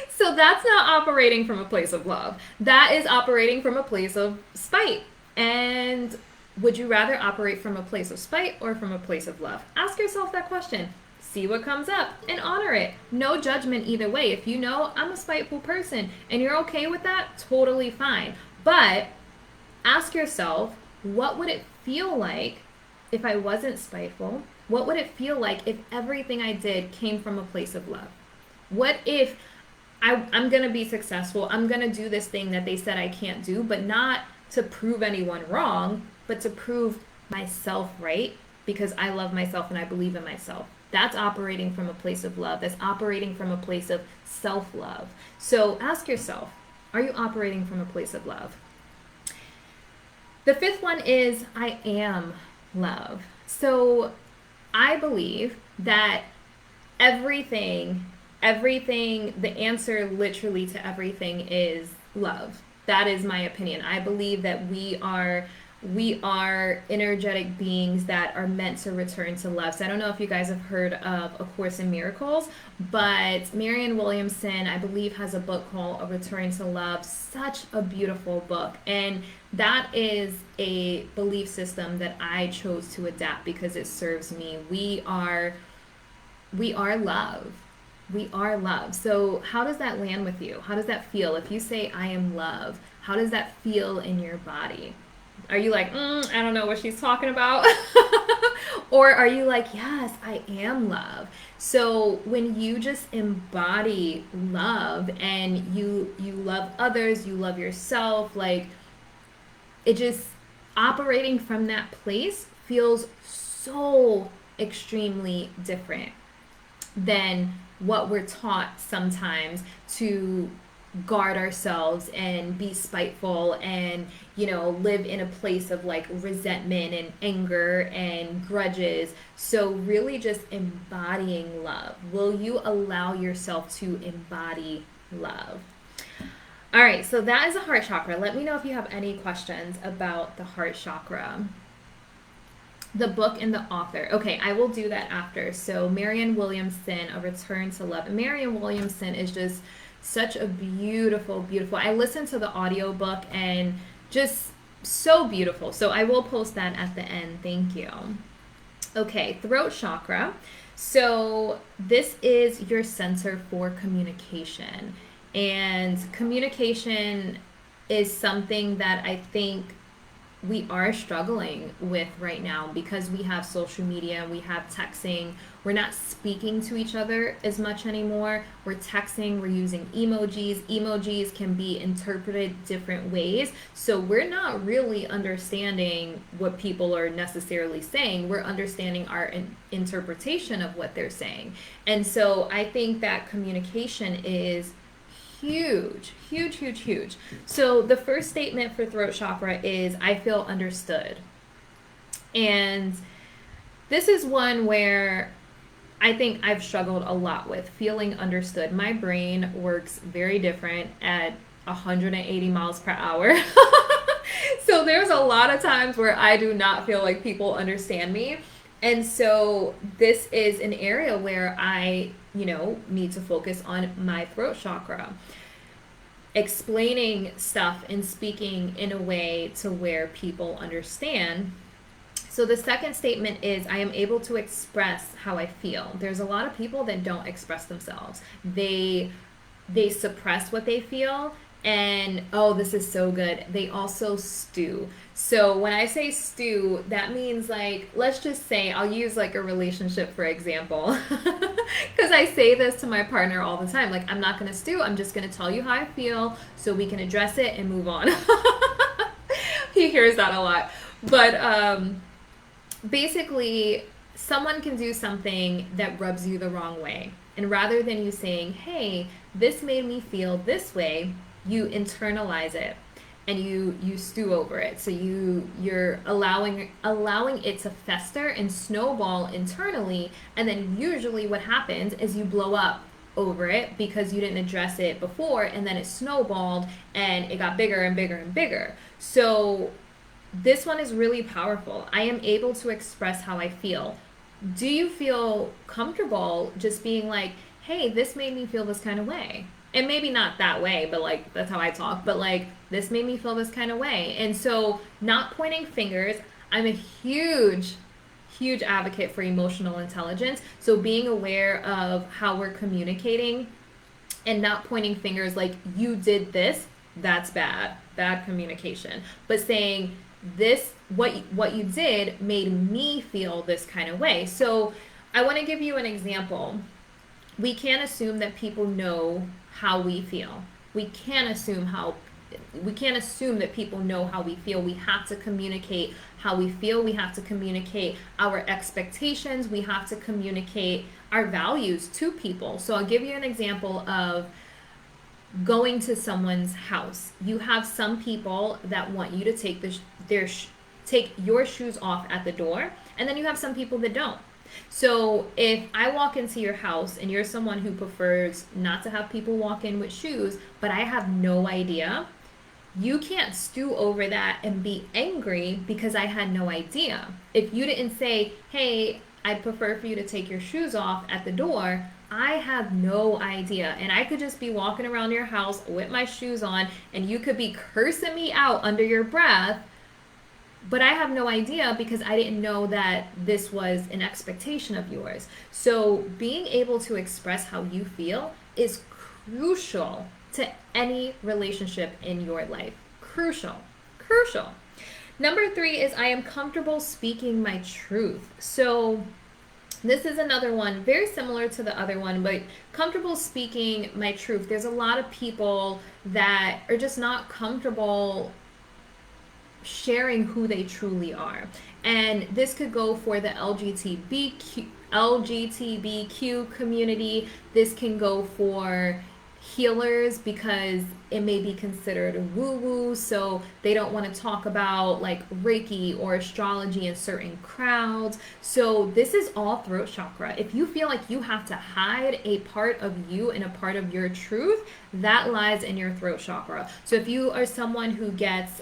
So that's not operating from a place of love. That is operating from a place of spite. And would you rather operate from a place of spite or from a place of love? Ask yourself that question. See what comes up and honor it. No judgment either way. If you know I'm a spiteful person and you're okay with that, totally fine. But ask yourself, what would it feel like if I wasn't spiteful? What would it feel like if everything I did came from a place of love? What if I'm going to be successful, I'm going to do this thing that they said I can't do, but not to prove anyone wrong, but to prove myself right, because I love myself and I believe in myself. That's operating from a place of love. That's operating from a place of self-love. So ask yourself, are you operating from a place of love? The 5th one is I am love. So I believe that everything, the answer literally to everything is love. That is my opinion. I believe that we are we are energetic beings that are meant to return to love. So I don't know if you guys have heard of A Course in Miracles, but Marianne Williamson, I believe, has a book called A Return to Love. Such a beautiful book. And that is a belief system that I chose to adapt because it serves me. We are love. We are love. So how does that land with you? How does that feel? If you say I am love, how does that feel in your body? Are you like, I don't know what she's talking about? Or are you like, yes, I am love? So when you just embody love and you love others, you love yourself, like it just operating from that place feels so extremely different than what we're taught sometimes to guard ourselves and be spiteful and live in a place of like resentment and anger and grudges. So really just embodying love. Will you allow yourself to embody love? All right, so that is the heart chakra. Let me know if you have any questions about the heart chakra. The book and the author. Okay, I will do that after. So Marianne Williamson, A Return to Love. And Marianne Williamson is just such a beautiful, beautiful. I listened to the audiobook and just so beautiful. So I will post that at the end. Thank you. Okay, throat chakra. So this is your center for communication. And communication is something that I think we are struggling with right now because we have social media, we have texting, we're not speaking to each other as much anymore. We're texting, we're using emojis. Emojis can be interpreted different ways. So we're not really understanding what people are necessarily saying. We're understanding our interpretation of what they're saying. And so I think that communication is huge, huge, huge, huge. So the first statement for throat chakra is I feel understood. And this is one where I think I've struggled a lot with feeling understood. My brain works very different at 180 miles per hour. So there's a lot of times where I do not feel like people understand me. And so this is an area where I need to focus on my throat chakra. Explaining stuff and speaking in a way to where people understand. So the second statement is I am able to express how I feel. There's a lot of people that don't express themselves. They suppress what they feel. And oh, this is so good. They also stew. So when I say stew, that means like, let's just say, I'll use like a relationship for example. Because I say this to my partner all the time. Like, I'm not going to stew. I'm just going to tell you how I feel so we can address it and move on. He hears that a lot. But basically, someone can do something that rubs you the wrong way. And rather than you saying, hey, this made me feel this way, you internalize it and you stew over it. So you're allowing it to fester and snowball internally, and then usually what happens is you blow up over it because you didn't address it before, and then it snowballed and it got bigger and bigger and bigger. So this one is really powerful. I am able to express how I feel. Do you feel comfortable just being like, hey, this made me feel this kind of way? And maybe not that way, but like, that's how I talk. But like, this made me feel this kind of way. And so not pointing fingers. I'm a huge, huge advocate for emotional intelligence. So being aware of how we're communicating and not pointing fingers like you did this, that's bad communication. But saying this, what you did made me feel this kind of way. So I want to give you an example. We can't assume that people know how we feel. We can't assume that people know how we feel. We have to communicate how we feel. We have to communicate our expectations. We have to communicate our values to people. So I'll give you an example of going to someone's house. You have some people that want you to take take your shoes off at the door, and then you have some people that don't. So if I walk into your house and you're someone who prefers not to have people walk in with shoes, but I have no idea, You can't stew over that and be angry because I had no idea. If you didn't say, hey, I'd prefer for you to take your shoes off at the door, I have no idea. And I could just be walking around your house with my shoes on, and you could be cursing me out under your breath, but I have no idea because I didn't know that this was an expectation of yours. So being able to express how you feel is crucial to any relationship in your life. Crucial. Crucial. Number 3 is I am comfortable speaking my truth. So this is another one very similar to the other one, but comfortable speaking my truth. There's a lot of people that are just not comfortable sharing who they truly are. And this could go for the LGBTQ community. This can go for healers because it may be considered woo-woo, so they don't want to talk about like Reiki or astrology in certain crowds. So this is all throat chakra. If you feel like you have to hide a part of you and a part of your truth, that lies in your throat chakra. So if you are someone who gets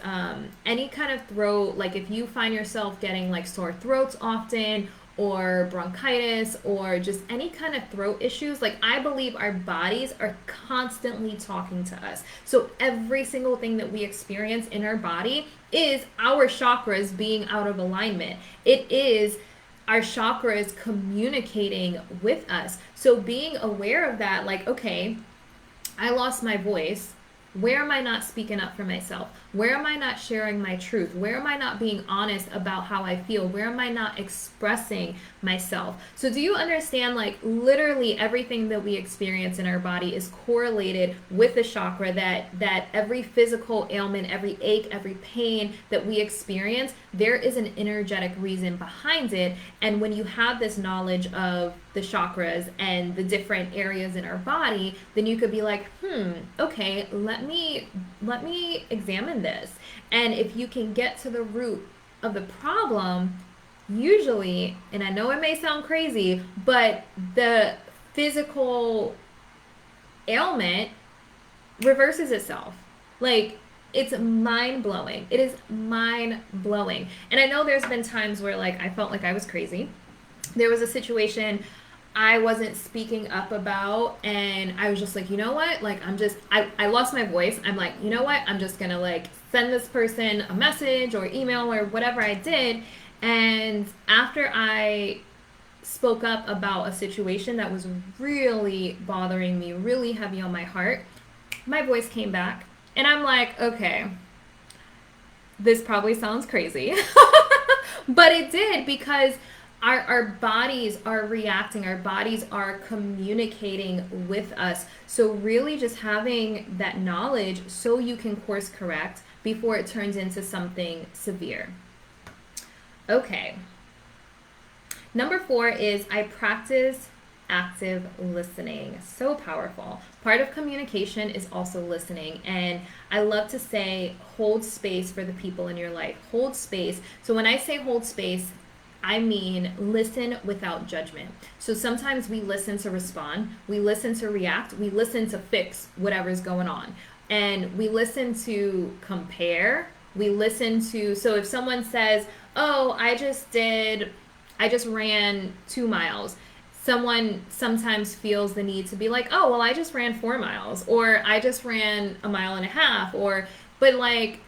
any kind of throat, like if you find yourself getting like sore throats often, or bronchitis, or just any kind of throat issues, like I believe our bodies are constantly talking to us. So every single thing that we experience in our body is our chakras being out of alignment. It is our chakras communicating with us. So being aware of that, like, okay, I lost my voice. Where am I not speaking up for myself? Where am I not sharing my truth? Where am I not being honest about how I feel? Where am I not expressing myself? So do you understand, like, literally everything that we experience in our body is correlated with the chakra, that every physical ailment, every ache, every pain that we experience, there is an energetic reason behind it. And when you have this knowledge of the chakras and the different areas in our body, then you could be like, okay, let me examine this. And if you can get to the root of the problem, usually, and I know it may sound crazy, but the physical ailment reverses itself. Like, it's mind-blowing. It is mind-blowing. And I know there's been times where, like, I felt like I was crazy. There was a situation I wasn't speaking up about, and I was just like, you know what? Like, I lost my voice. I'm like, you know what? I'm just gonna like send this person a message or email or whatever I did. And after I spoke up about a situation that was really bothering me, really heavy on my heart, my voice came back. And I'm like, okay, this probably sounds crazy. But it did, because our bodies are reacting, our bodies are communicating with us. So really just having that knowledge so you can course correct before it turns into something severe. Okay. Number 4 is I practice active listening. So powerful. Part of communication is also listening. And I love to say, hold space for the people in your life. Hold space. So when I say hold space, I mean listen without judgment. So sometimes we listen to respond, we listen to react, we listen to fix whatever's going on. And we listen to compare, we listen to, so if someone says, oh, I just ran 2 miles. Someone sometimes feels the need to be like, oh, well, I just ran 4 miles, or I just ran 1.5 miles, but like,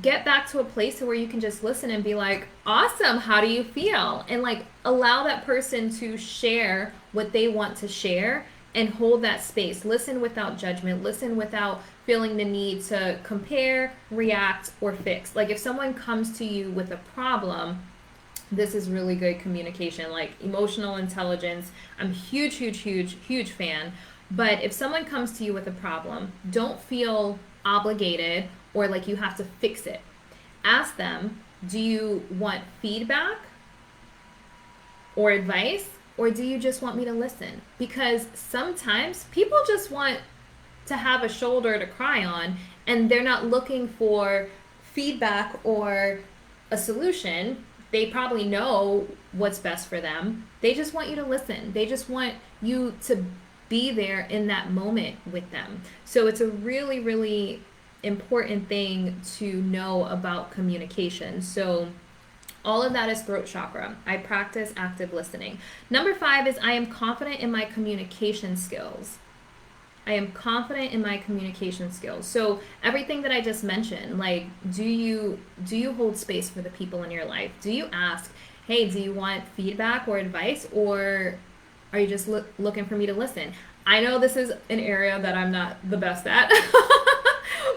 get back to a place where you can just listen and be like, awesome, how do you feel? And like, allow that person to share what they want to share and hold that space. Listen without judgment. Listen without feeling the need to compare, react, or fix. Like, if someone comes to you with a problem, this is really good communication, like emotional intelligence. I'm huge fan. But if someone comes to you with a problem, don't feel obligated or like you have to fix it. Ask them, do you want feedback or advice, or do you just want me to listen? Because sometimes people just want to have a shoulder to cry on, and they're not looking for feedback or a solution. They probably know what's best for them. They just want you to listen. They just want you to be there in that moment with them. So it's a really important thing to know about communication. So all of that is throat chakra. I practice active listening. Number 5 is I am confident in my communication skills. I am confident in my communication skills. So everything that I just mentioned, like, do you hold space for the people in your life? Do you ask, hey, do you want feedback or advice, or are you just looking for me to listen? I know this is an area that I'm not the best at.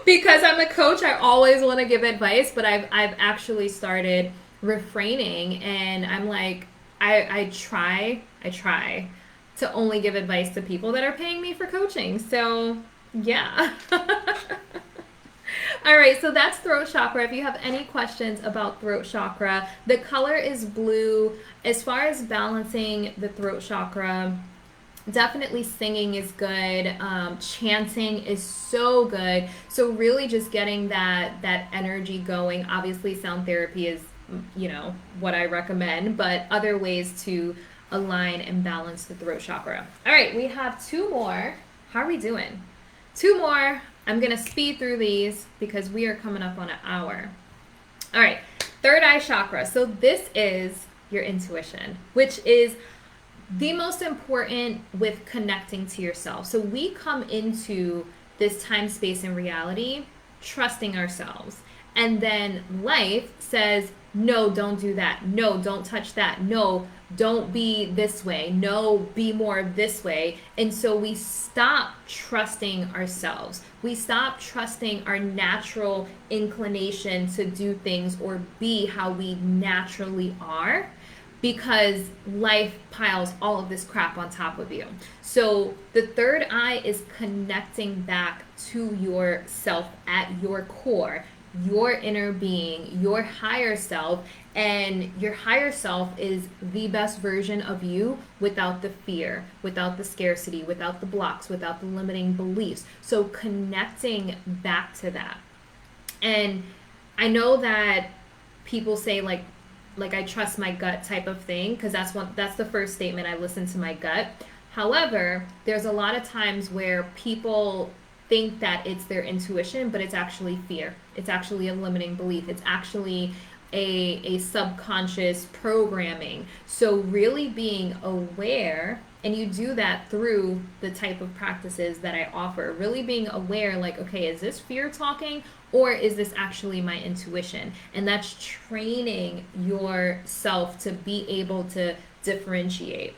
Because I'm a coach, I always want to give advice, but I've actually started refraining, and I'm like, I try to only give advice to people that are paying me for coaching. So yeah. All right, so that's throat chakra. If you have any questions about throat chakra, the color is blue. As far as balancing the throat chakra, definitely singing is good. Chanting is so good. So really just getting that energy going. Obviously sound therapy is, what I recommend, but other ways to align and balance the throat chakra. All right, we have 2 more. How are we doing? 2 more. I'm going to speed through these because we are coming up on an hour. All right, third eye chakra. So this is your intuition, which is the most important with connecting to yourself. So we come into this time, space, and reality trusting ourselves. And then life says, no, don't do that. No, don't touch that. No, don't be this way. No, be more this way. And so we stop trusting ourselves. We stop trusting our natural inclination to do things or be how we naturally are, because life piles all of this crap on top of you. So the third eye is connecting back to yourself at your core, your inner being, your higher self. And your higher self is the best version of you without the fear, without the scarcity, without the blocks, without the limiting beliefs. So connecting back to that. And I know that people say like I trust my gut type of thing, because that's the first statement. I listen to my gut. However, there's a lot of times where people think that it's their intuition, but it's actually fear. It's actually a limiting belief. It's actually a subconscious programming. So really being aware, and you do that through the type of practices that I offer, really being aware, like, okay, is this fear talking, or is this actually my intuition? And that's training yourself to be able to differentiate.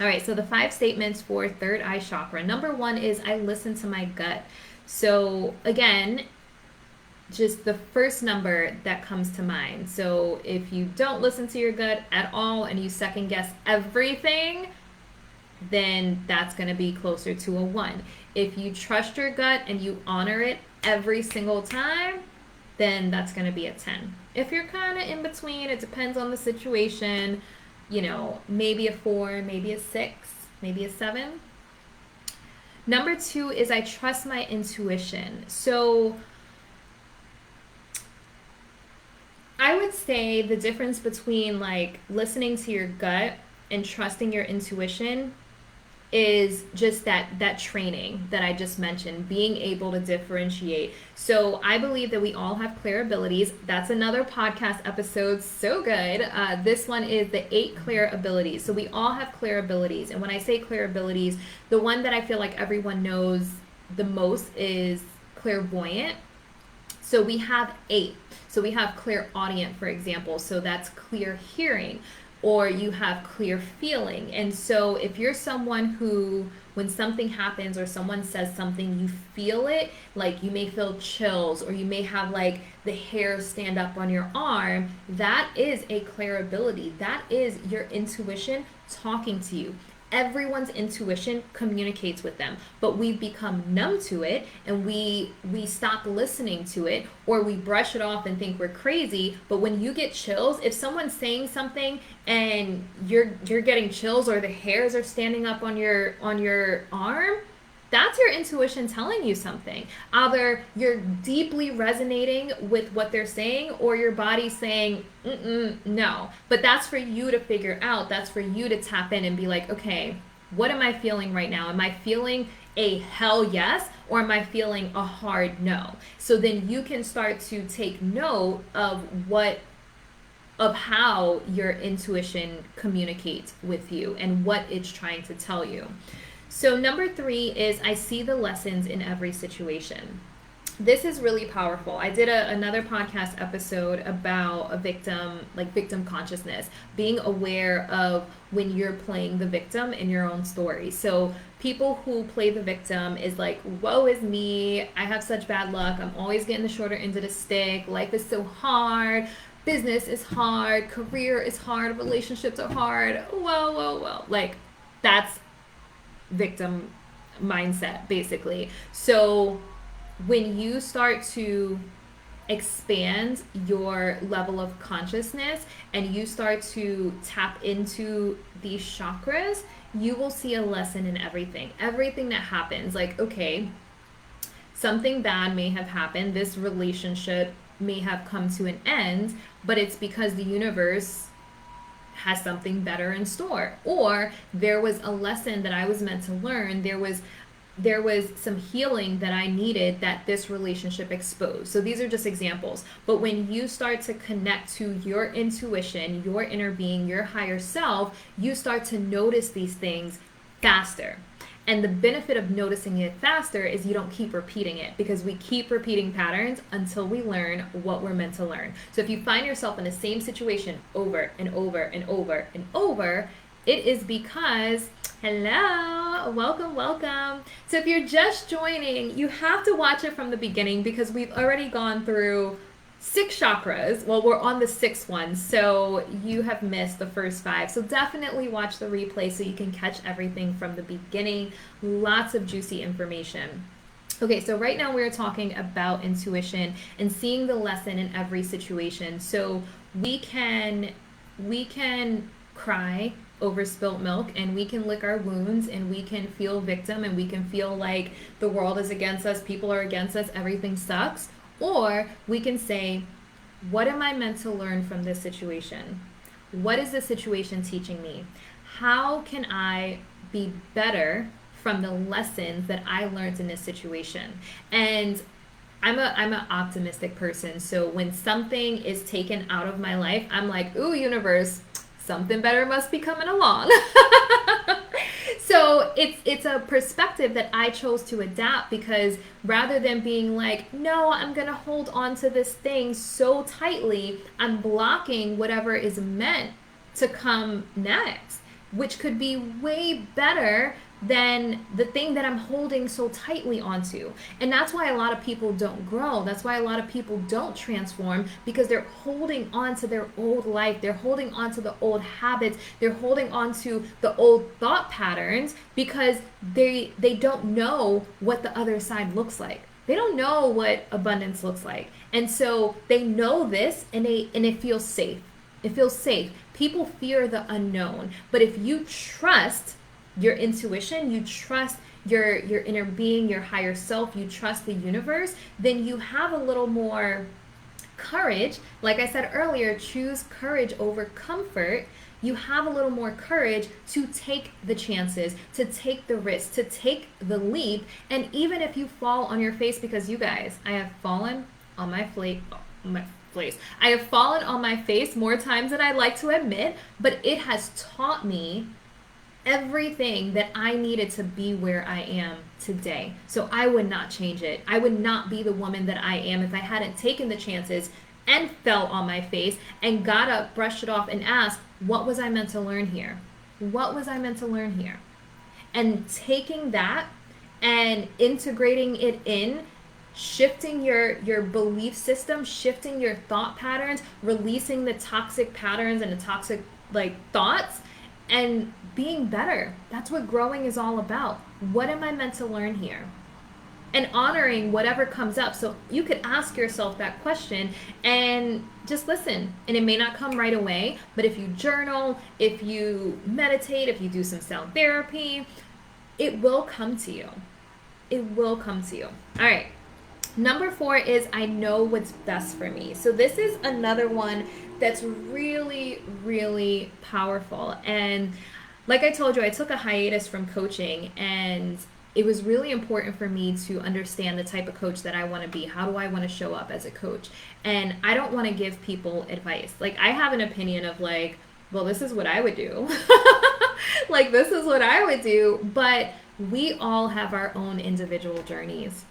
All right, so the 5 statements for third eye chakra. Number 1 is I listen to my gut. So again, just the first number that comes to mind. So if you don't listen to your gut at all and you second guess everything, then that's going to be closer to a 1. If you trust your gut and you honor it every single time, then that's going to be a 10. If you're kind of in between, it depends on the situation, maybe a 4, maybe a 6, maybe a 7. Number 2 is I trust my intuition. So I would say the difference between like listening to your gut and trusting your intuition is just that training that I just mentioned, being able to differentiate. So I believe that we all have clear abilities. That's another podcast episode, so good. This one is the 8 clear abilities. So we all have clear abilities. And when I say clear abilities, the one that I feel like everyone knows the most is clairvoyant. So we have 8. So we have clairaudient, for example. So that's clear hearing. Or you have clear feeling. And so if you're someone who, when something happens or someone says something, you feel it, like you may feel chills, or you may have like the hair stand up on your arm, that is a clear ability. That is your intuition talking to you. Everyone's intuition communicates with them, but we've become numb to it, and we stop listening to it, or we brush it off and think we're crazy. But when you get chills, if someone's saying something and you're getting chills, or the hairs are standing up on your arm, that's your intuition telling you something. Either you're deeply resonating with what they're saying, or your body's saying, no. But that's for you to figure out. That's for you to tap in and be like, okay, what am I feeling right now? Am I feeling a hell yes, or am I feeling a hard no? So then you can start to take note of how your intuition communicates with you and what it's trying to tell you. So number 3 is I see the lessons in every situation. This is really powerful. I did another podcast episode about a victim, like victim consciousness, being aware of when you're playing the victim in your own story. So people who play the victim is like, woe is me, I have such bad luck, I'm always getting the shorter end of the stick, life is so hard, business is hard, career is hard, relationships are hard, well. Like, that's victim mindset, basically. So when you start to expand your level of consciousness and you start to tap into these chakras, you will see a lesson in everything that happens. Like, okay, something bad may have happened, this relationship may have come to an end, but it's because the universe has something better in store, or there was a lesson that I was meant to learn, there was some healing that I needed that this relationship exposed. So these are just examples. But when you start to connect to your intuition, your inner being, your higher self, you start to notice these things faster. And the benefit of noticing it faster is you don't keep repeating it, because we keep repeating patterns until we learn what we're meant to learn. So if you find yourself in the same situation over and over and over and over, it is because, hello, welcome. So if you're just joining, you have to watch it from the beginning, because we've already gone through 6 chakras. Well, we're on the 6th one, so you have missed the first 5. So definitely watch the replay so you can catch everything from the beginning. Lots of juicy information. Okay, so right now we're talking about intuition and seeing the lesson in every situation. So we can cry over spilt milk, and we can lick our wounds, and we can feel victim, and we can feel like the world is against us, people are against us, everything sucks. Or we can say, what am I meant to learn from this situation? What is this situation teaching me? How can I be better from the lessons that I learned in this situation? And I'm an optimistic person. So when something is taken out of my life, I'm like, ooh, universe, something better must be coming along. So it's a perspective that I chose to adapt, because rather than being like, no, I'm going to hold on to this thing so tightly, I'm blocking whatever is meant to come next, which could be way better than the thing that I'm holding so tightly onto. And that's why a lot of people don't grow. That's why a lot of people don't transform, because they're holding on to their old life. They're holding on to the old habits. They're holding on to the old thought patterns, because they don't know what the other side looks like. They don't know what abundance looks like. And so they know this, and it feels safe. It feels safe. People fear the unknown. But if you trust your intuition, you trust your inner being, your higher self, you trust the universe, then you have a little more courage. Like I said earlier, choose courage over comfort. You have a little more courage to take the chances, to take the risk, to take the leap. And even if you fall on your face, because you guys, I have fallen on my face. I have fallen on my face more times than I like to admit, but it has taught me everything that I needed to be where I am today. So I would not change it. I would not be the woman that I am if I hadn't taken the chances and fell on my face and got up, brushed it off, and asked, what was I meant to learn here? What was I meant to learn here? And taking that and integrating it in, shifting your belief system, shifting your thought patterns, releasing the toxic patterns and the toxic thoughts, and being better. That's what growing is all about. What am I meant to learn here? And honoring whatever comes up. So you could ask yourself that question and just listen. And it may not come right away, but if you journal, if you meditate, if you do some sound therapy, it will come to you. It will come to you. All right. Number 4 is I know what's best for me. So this is another one that's really, really powerful. And like I told you, I took a hiatus from coaching, and it was really important for me to understand the type of coach that I want to be. How do I want to show up as a coach? And I don't want to give people advice. Like, I have an opinion of like, well, this is what I would do. Like, this is what I would do. But we all have our own individual journeys.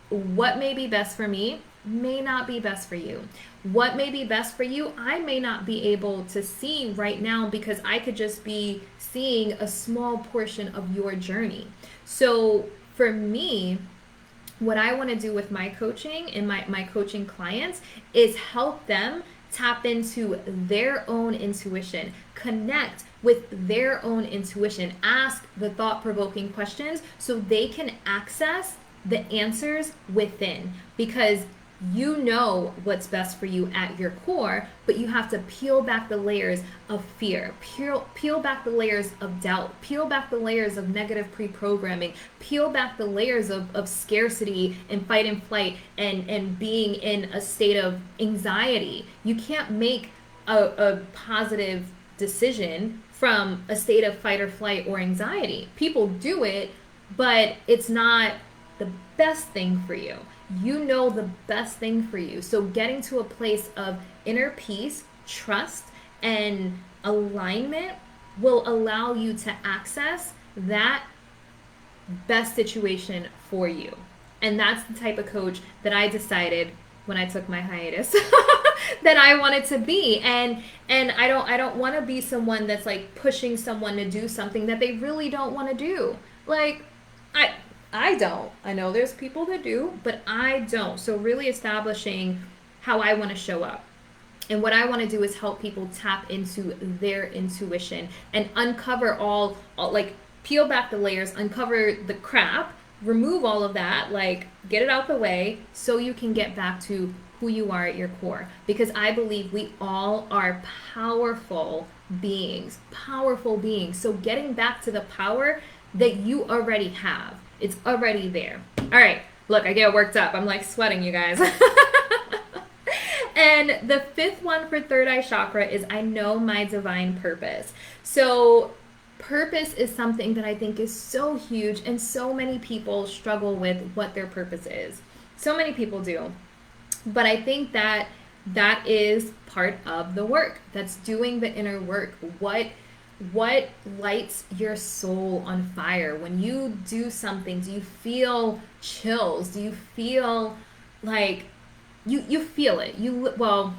What may be best for me may not be best for you. What may be best for you, I may not be able to see right now because I could just be seeing a small portion of your journey. So for me, what I want to do with my coaching and my coaching clients is help them tap into their own intuition, connect with their own intuition, ask the thought-provoking questions so they can access the answers within, because you know what's best for you at your core, but you have to peel back the layers of fear, peel back the layers of doubt, peel back the layers of negative pre-programming, peel back the layers of scarcity and fight and flight and being in a state of anxiety. You can't make a positive decision from a state of fight or flight or anxiety. People do it, but it's not the best thing for you. You know the best thing for you. So getting to a place of inner peace, trust, and alignment will allow you to access that best situation for you. And that's the type of coach that I decided when I took my hiatus that I wanted to be. And I don't want to be someone that's like pushing someone to do something that they really don't want to do. Like, I don't. I know there's people that do, but I don't. So really establishing how I want to show up. And what I want to do is help people tap into their intuition and uncover all like peel back the layers, uncover the crap, remove all of that, like get it out the way so you can get back to who you are at your core. Because I believe we all are powerful beings. So getting back to the power that you already have. It's already there. All right, look, I get worked up. I'm like sweating, you guys. And the fifth one for third eye chakra is I know my divine purpose. So purpose is something that I think is so huge, and so many people struggle with what their purpose is. So many people do. But I think that is part of the work. That's doing the inner work. What lights your soul on fire? When you do something, do you feel chills? Do you feel like you feel it? Well,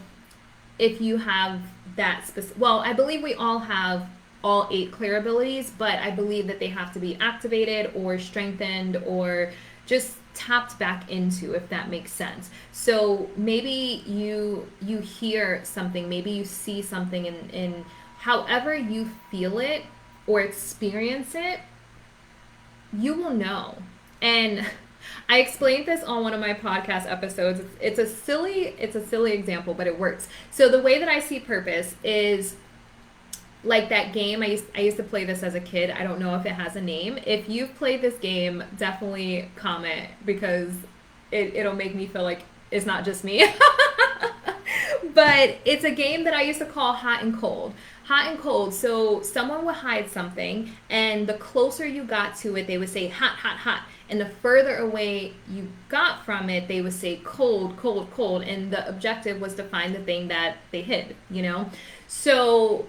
if you have that I believe we all have all 8 clear abilities, but I believe that they have to be activated or strengthened or just tapped back into, if that makes sense. So maybe you hear something, maybe you see something in however you feel it or experience it, you will know. And I explained this on one of my podcast episodes. It's a silly example, but it works. So the way that I see purpose is like that game. I used to play this as a kid. I don't know if it has a name. If you've played this game, definitely comment, because it'll make me feel like it's not just me. But it's a game that I used to call hot and cold. Hot and cold. So someone would hide something, and the closer you got to it, they would say hot, hot, hot. And the further away you got from it, they would say cold, cold, cold. And the objective was to find the thing that they hid, you know? So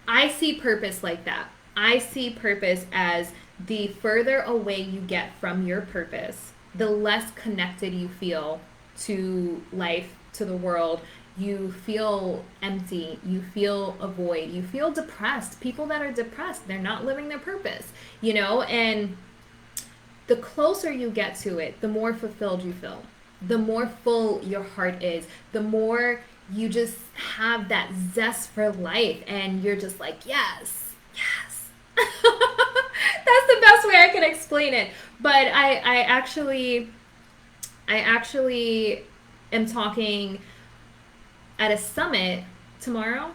I see purpose like that. I see purpose as the further away you get from your purpose, the less connected you feel to life, to the world. You feel empty, you feel a void, you feel depressed. People that are depressed, they're not living their purpose, you know? And the closer you get to it, the more fulfilled you feel, the more full your heart is, the more you just have that zest for life, and you're just like, yes, yes. That's the best way I can explain it. But I actually am talking at a summit tomorrow.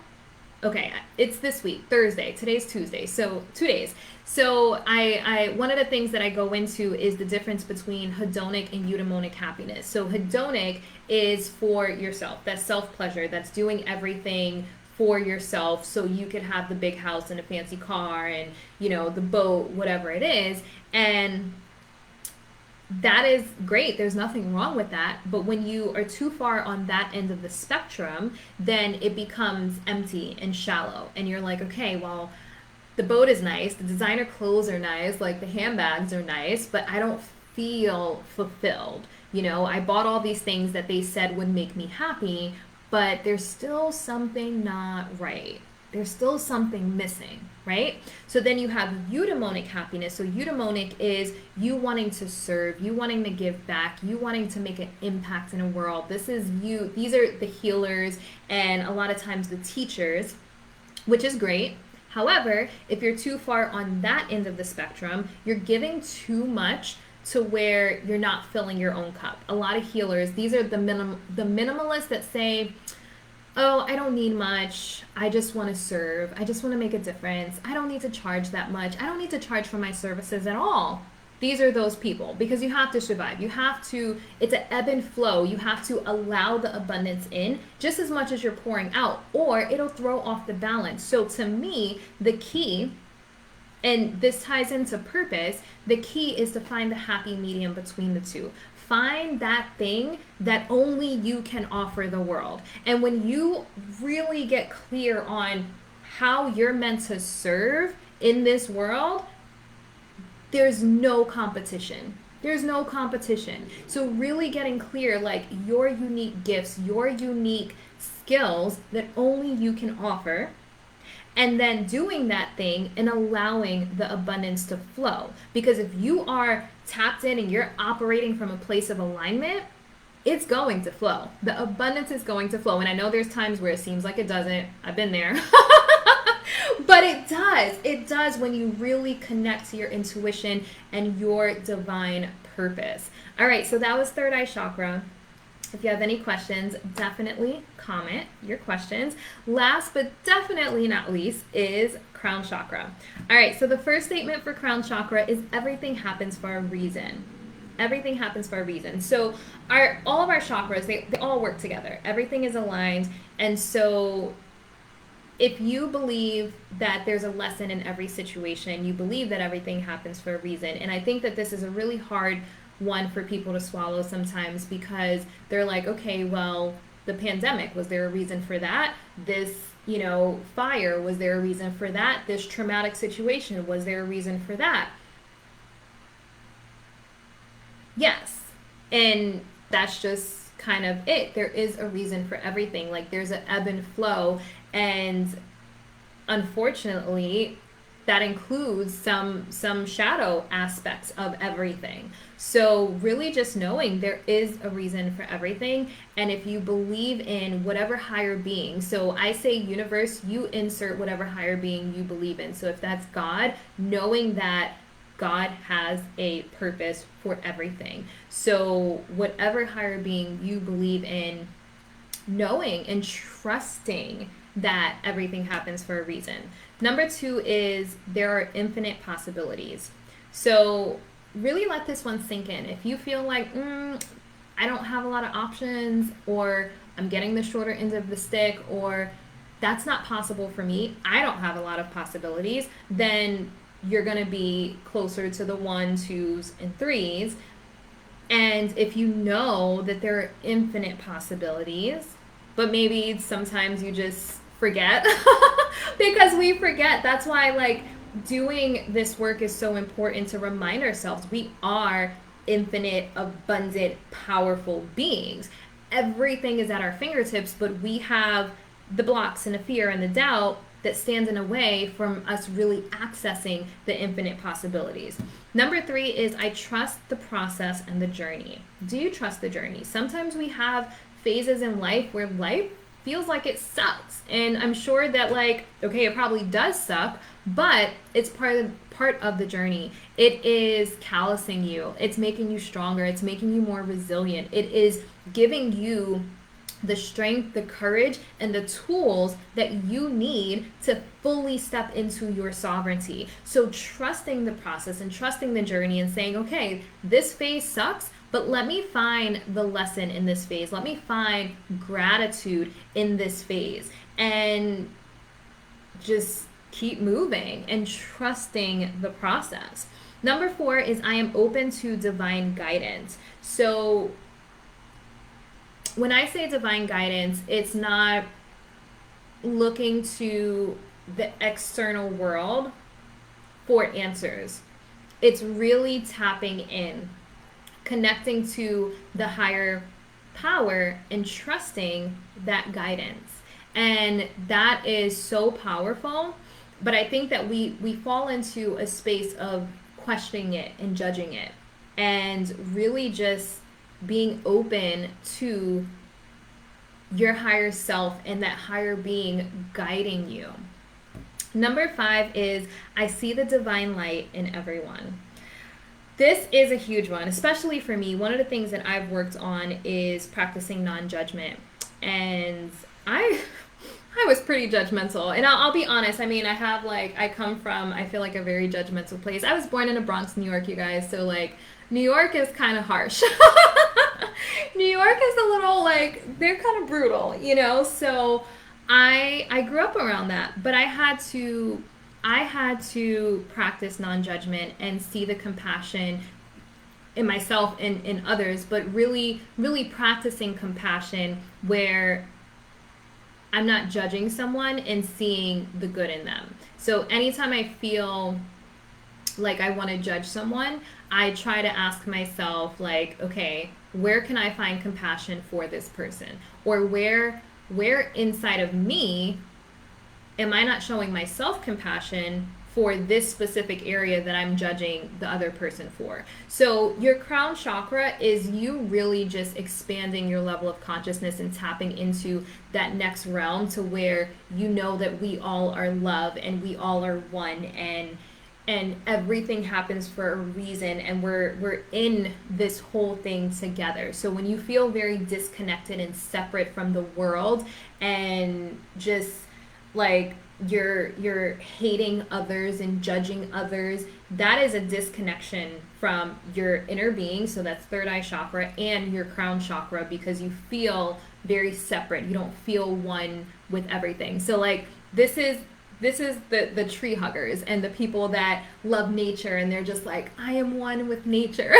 Okay, it's this week, Thursday. Today's Tuesday, so 2 days. So I one of the things that I go into is the difference between hedonic and eudaimonic happiness. So hedonic is for yourself. That's self-pleasure. That's doing everything for yourself so you could have the big house and a fancy car and, you know, the boat, whatever it is. And that is great. There's nothing wrong with that. But when you are too far on that end of the spectrum, then it becomes empty and shallow. And you're like, okay, well, the boat is nice, the designer clothes are nice, like the handbags are nice, but I don't feel fulfilled. You know, I bought all these things that they said would make me happy, but there's still something not right. There's still something missing, right? So then you have eudaimonic happiness. So eudaimonic is you wanting to serve, you wanting to give back, you wanting to make an impact in a world. This is you. These are the healers and a lot of times the teachers, which is great. However, if you're too far on that end of the spectrum, you're giving too much to where you're not filling your own cup. A lot of healers, these are the minimalists that say, oh, I don't need much. I just want to serve. I just want to make a difference. I don't need to charge that much. I don't need to charge for my services at all. These are those people because you have to survive. You have to, it's an ebb and flow. You have to allow the abundance in just as much as you're pouring out, or it'll throw off the balance. So to me, the key, and this ties into purpose, the key is to find the happy medium between the two. Find that thing that only you can offer the world. And when you really get clear on how you're meant to serve in this world, there's no competition. There's no competition. So really getting clear, like your unique gifts, your unique skills that only you can offer, and then doing that thing and allowing the abundance to flow. Because if you are tapped in and you're operating from a place of alignment, it's going to flow. The abundance is going to flow. And I know there's times where it seems like it doesn't. I've been there. But it does. It does when you really connect to your intuition and your divine purpose. All right, so that was third eye chakra. If you have any questions, definitely comment your questions. Last but definitely not least is crown chakra. All right, so the first statement for crown chakra is everything happens for a reason. Everything happens for a reason. So all of our chakras, they all work together. Everything is aligned. And so if you believe that there's a lesson in every situation, you believe that everything happens for a reason. And I think that this is a really hard one for people to swallow sometimes because they're like, okay, well, the pandemic, was there a reason for that? This, fire, was there a reason for that? This traumatic situation, was there a reason for that? Yes. And that's just kind of it. There is a reason for everything. Like there's an ebb and flow. And unfortunately, that includes some shadow aspects of everything. So really just knowing there is a reason for everything. And if you believe in whatever higher being, so I say universe, you insert whatever higher being you believe in. So if that's God, knowing that God has a purpose for everything. So whatever higher being you believe in, knowing and trusting that everything happens for a reason. Number 2 is there are infinite possibilities. So really let this one sink in. If you feel like, I don't have a lot of options, or I'm getting the shorter end of the stick, or that's not possible for me, I don't have a lot of possibilities, then you're going to be closer to the 1, 2s, and 3s. And if you know that there are infinite possibilities, but maybe sometimes you just forget because we forget. That's why doing this work is so important, to remind ourselves we are infinite, abundant, powerful beings. Everything is at our fingertips, but we have the blocks and the fear and the doubt that stands in a way from us really accessing the infinite possibilities. Number 3 is I trust the process and the journey. Do you trust the journey? Sometimes we have phases in life where life feels like it sucks. And I'm sure that it probably does suck, but it's part of the journey. It is callousing you. It's making you stronger. It's making you more resilient. It is giving you the strength, the courage, and the tools that you need to fully step into your sovereignty. So trusting the process and trusting the journey and saying, okay, this phase sucks, but let me find the lesson in this phase. Let me find gratitude in this phase, and just keep moving and trusting the process. Number 4 is I am open to divine guidance. So when I say divine guidance, it's not looking to the external world for answers. It's really tapping in, connecting to the higher power and trusting that guidance. And that is so powerful. But I think that we fall into a space of questioning it and judging it, and really just being open to your higher self and that higher being guiding you. Number 5 is I see the divine light in everyone. This is a huge one, especially for me. One of the things that I've worked on is practicing non-judgment. And I was pretty judgmental. And I'll be honest, I mean, I come from, I feel like a very judgmental place. I was born in the Bronx, New York, you guys. So like, New York is kind of harsh. New York is a little like, they're kind of brutal, you know? So I grew up around that, but I had to practice non-judgment and see the compassion in myself and in others, but really, really practicing compassion where I'm not judging someone and seeing the good in them. So anytime I feel like I want to judge someone, I try to ask myself like, okay, where can I find compassion for this person? Or where inside of me am I not showing myself compassion for this specific area that I'm judging the other person for? So your crown chakra is you really just expanding your level of consciousness and tapping into that next realm to where you know that we all are love and we all are one, and everything happens for a reason, and we're in this whole thing together. So when you feel very disconnected and separate from the world and just like you're hating others and judging others, that is a disconnection from your inner being. So that's third eye chakra and your crown chakra, because you feel very separate. You don't feel one with everything. So like this is the tree huggers and the people that love nature, and they're just like, I am one with nature.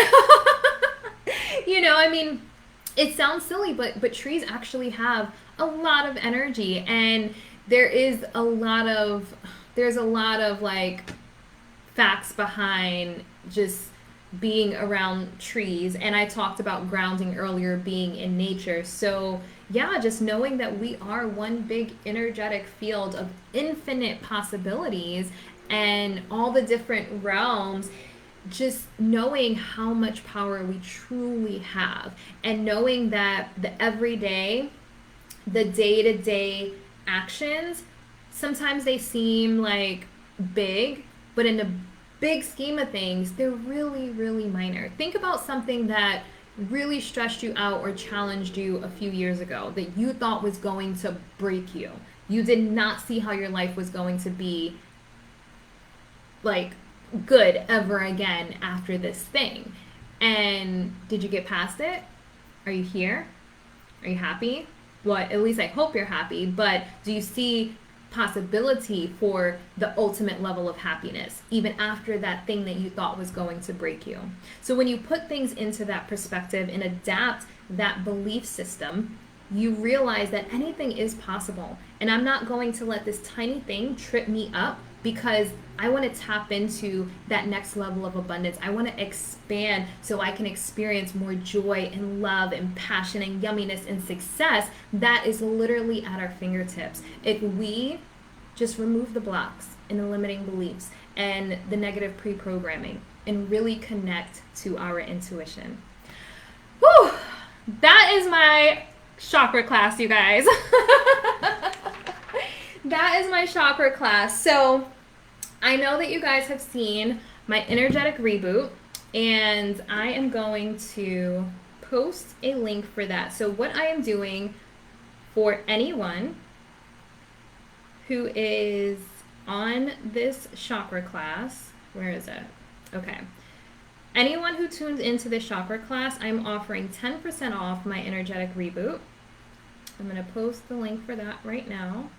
You know, I mean, it sounds silly, but trees actually have a lot of energy, and there's a lot of like facts behind just being around trees. And I talked about grounding earlier, being in nature. So yeah, just knowing that we are one big energetic field of infinite possibilities and all the different realms, just knowing how much power we truly have, and knowing that the everyday, the day-to-day actions, sometimes they seem like big, but in the big scheme of things, they're really, really minor. Think about something that really stressed you out or challenged you a few years ago that you thought was going to break you. You did not see how your life was going to be like good ever again after this thing. And did you get past it? Are you here? Are you happy? Well, at least I hope you're happy, but do you see possibility for the ultimate level of happiness even after that thing that you thought was going to break you? So when you put things into that perspective and adapt that belief system, you realize that anything is possible. And I'm not going to let this tiny thing trip me up, because I want to tap into that next level of abundance. I want to expand so I can experience more joy and love and passion and yumminess and success that is literally at our fingertips. If we just remove the blocks and the limiting beliefs and the negative pre-programming and really connect to our intuition. Whew! That is my chakra class, you guys. That is my chakra class. So I know that you guys have seen my energetic reboot, and I am going to post a link for that. So what I am doing for anyone who is on this chakra class, where is it? Okay. Anyone who tunes into this chakra class, I'm offering 10% off my energetic reboot. I'm going to post the link for that right now.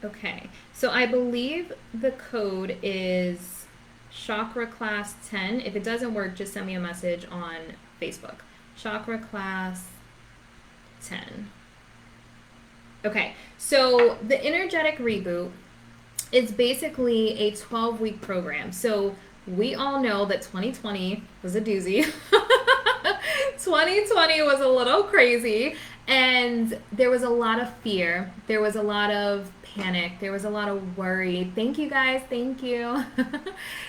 Okay, so I believe the code is Chakra Class 10. If it doesn't work, just send me a message on Facebook. Chakra Class 10. Okay, so the energetic reboot is basically a 12-week program. So we all know that 2020 was a doozy. 2020 was a little crazy, and there was a lot of fear. There was a lot of panic. There was a lot of worry. Thank you guys. Thank you.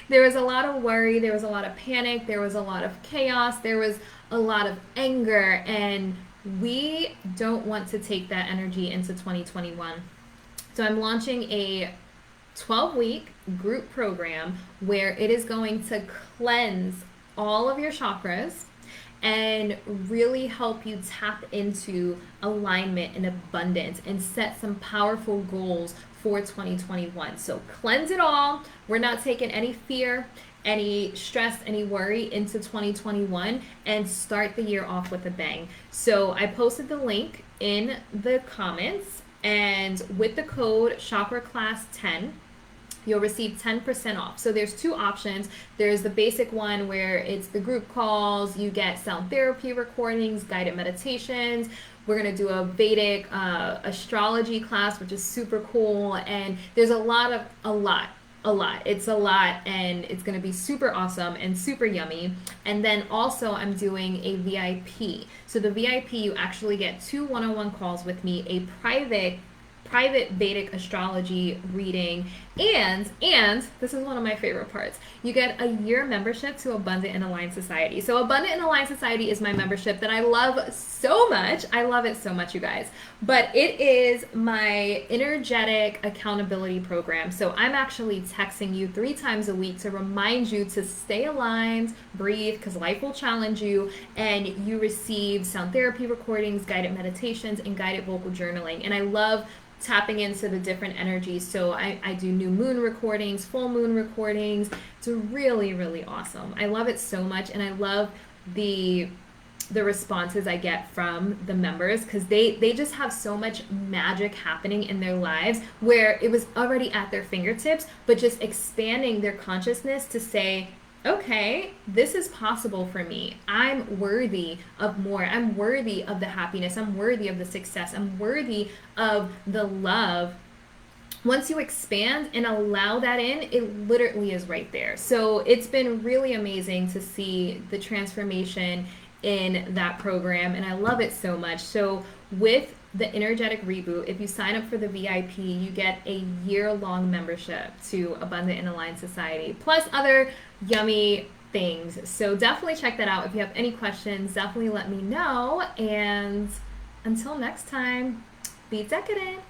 There was a lot of worry. There was a lot of panic. There was a lot of chaos. There was a lot of anger, and we don't want to take that energy into 2021. So I'm launching a 12-week group program where it is going to cleanse all of your chakras and really help you tap into alignment and abundance and set some powerful goals for 2021. So cleanse it all. We're not taking any fear, any stress, any worry into 2021, and start the year off with a bang. So I posted the link in the comments, and with the code Chakra Class 10, you'll receive 10% off. So there's two options. There's the basic one where it's the group calls, you get sound therapy recordings, guided meditations. We're going to do a Vedic astrology class, which is super cool. And there's a lot. It's a lot, and it's going to be super awesome and super yummy. And then also I'm doing a VIP. So the VIP, you actually get 2 one-on-one calls with me, a private Vedic astrology reading, and this is one of my favorite parts, you get a year membership to Abundant and Aligned Society. So Abundant and Aligned Society is my membership that I love so much. I love it so much, you guys. But it is my energetic accountability program. So I'm actually texting you 3 times a week to remind you to stay aligned, breathe, because life will challenge you, and you receive sound therapy recordings, guided meditations, and guided vocal journaling. And I love tapping into the different energies. So I do new moon recordings, full moon recordings. It's really, really awesome. I love it so much, and I love the responses I get from the members, because they just have so much magic happening in their lives where it was already at their fingertips, but just expanding their consciousness to say, okay, this is possible for me. I'm worthy of more. I'm worthy of the happiness. I'm worthy of the success. I'm worthy of the love. Once you expand and allow that in, it literally is right there. So it's been really amazing to see the transformation in that program, and I love it so much. So with the energetic reboot, if you sign up for the VIP, you get a year-long membership to Abundant and Aligned Society, plus other yummy things. So definitely check that out. If you have any questions, definitely let me know. And until next time, be decadent.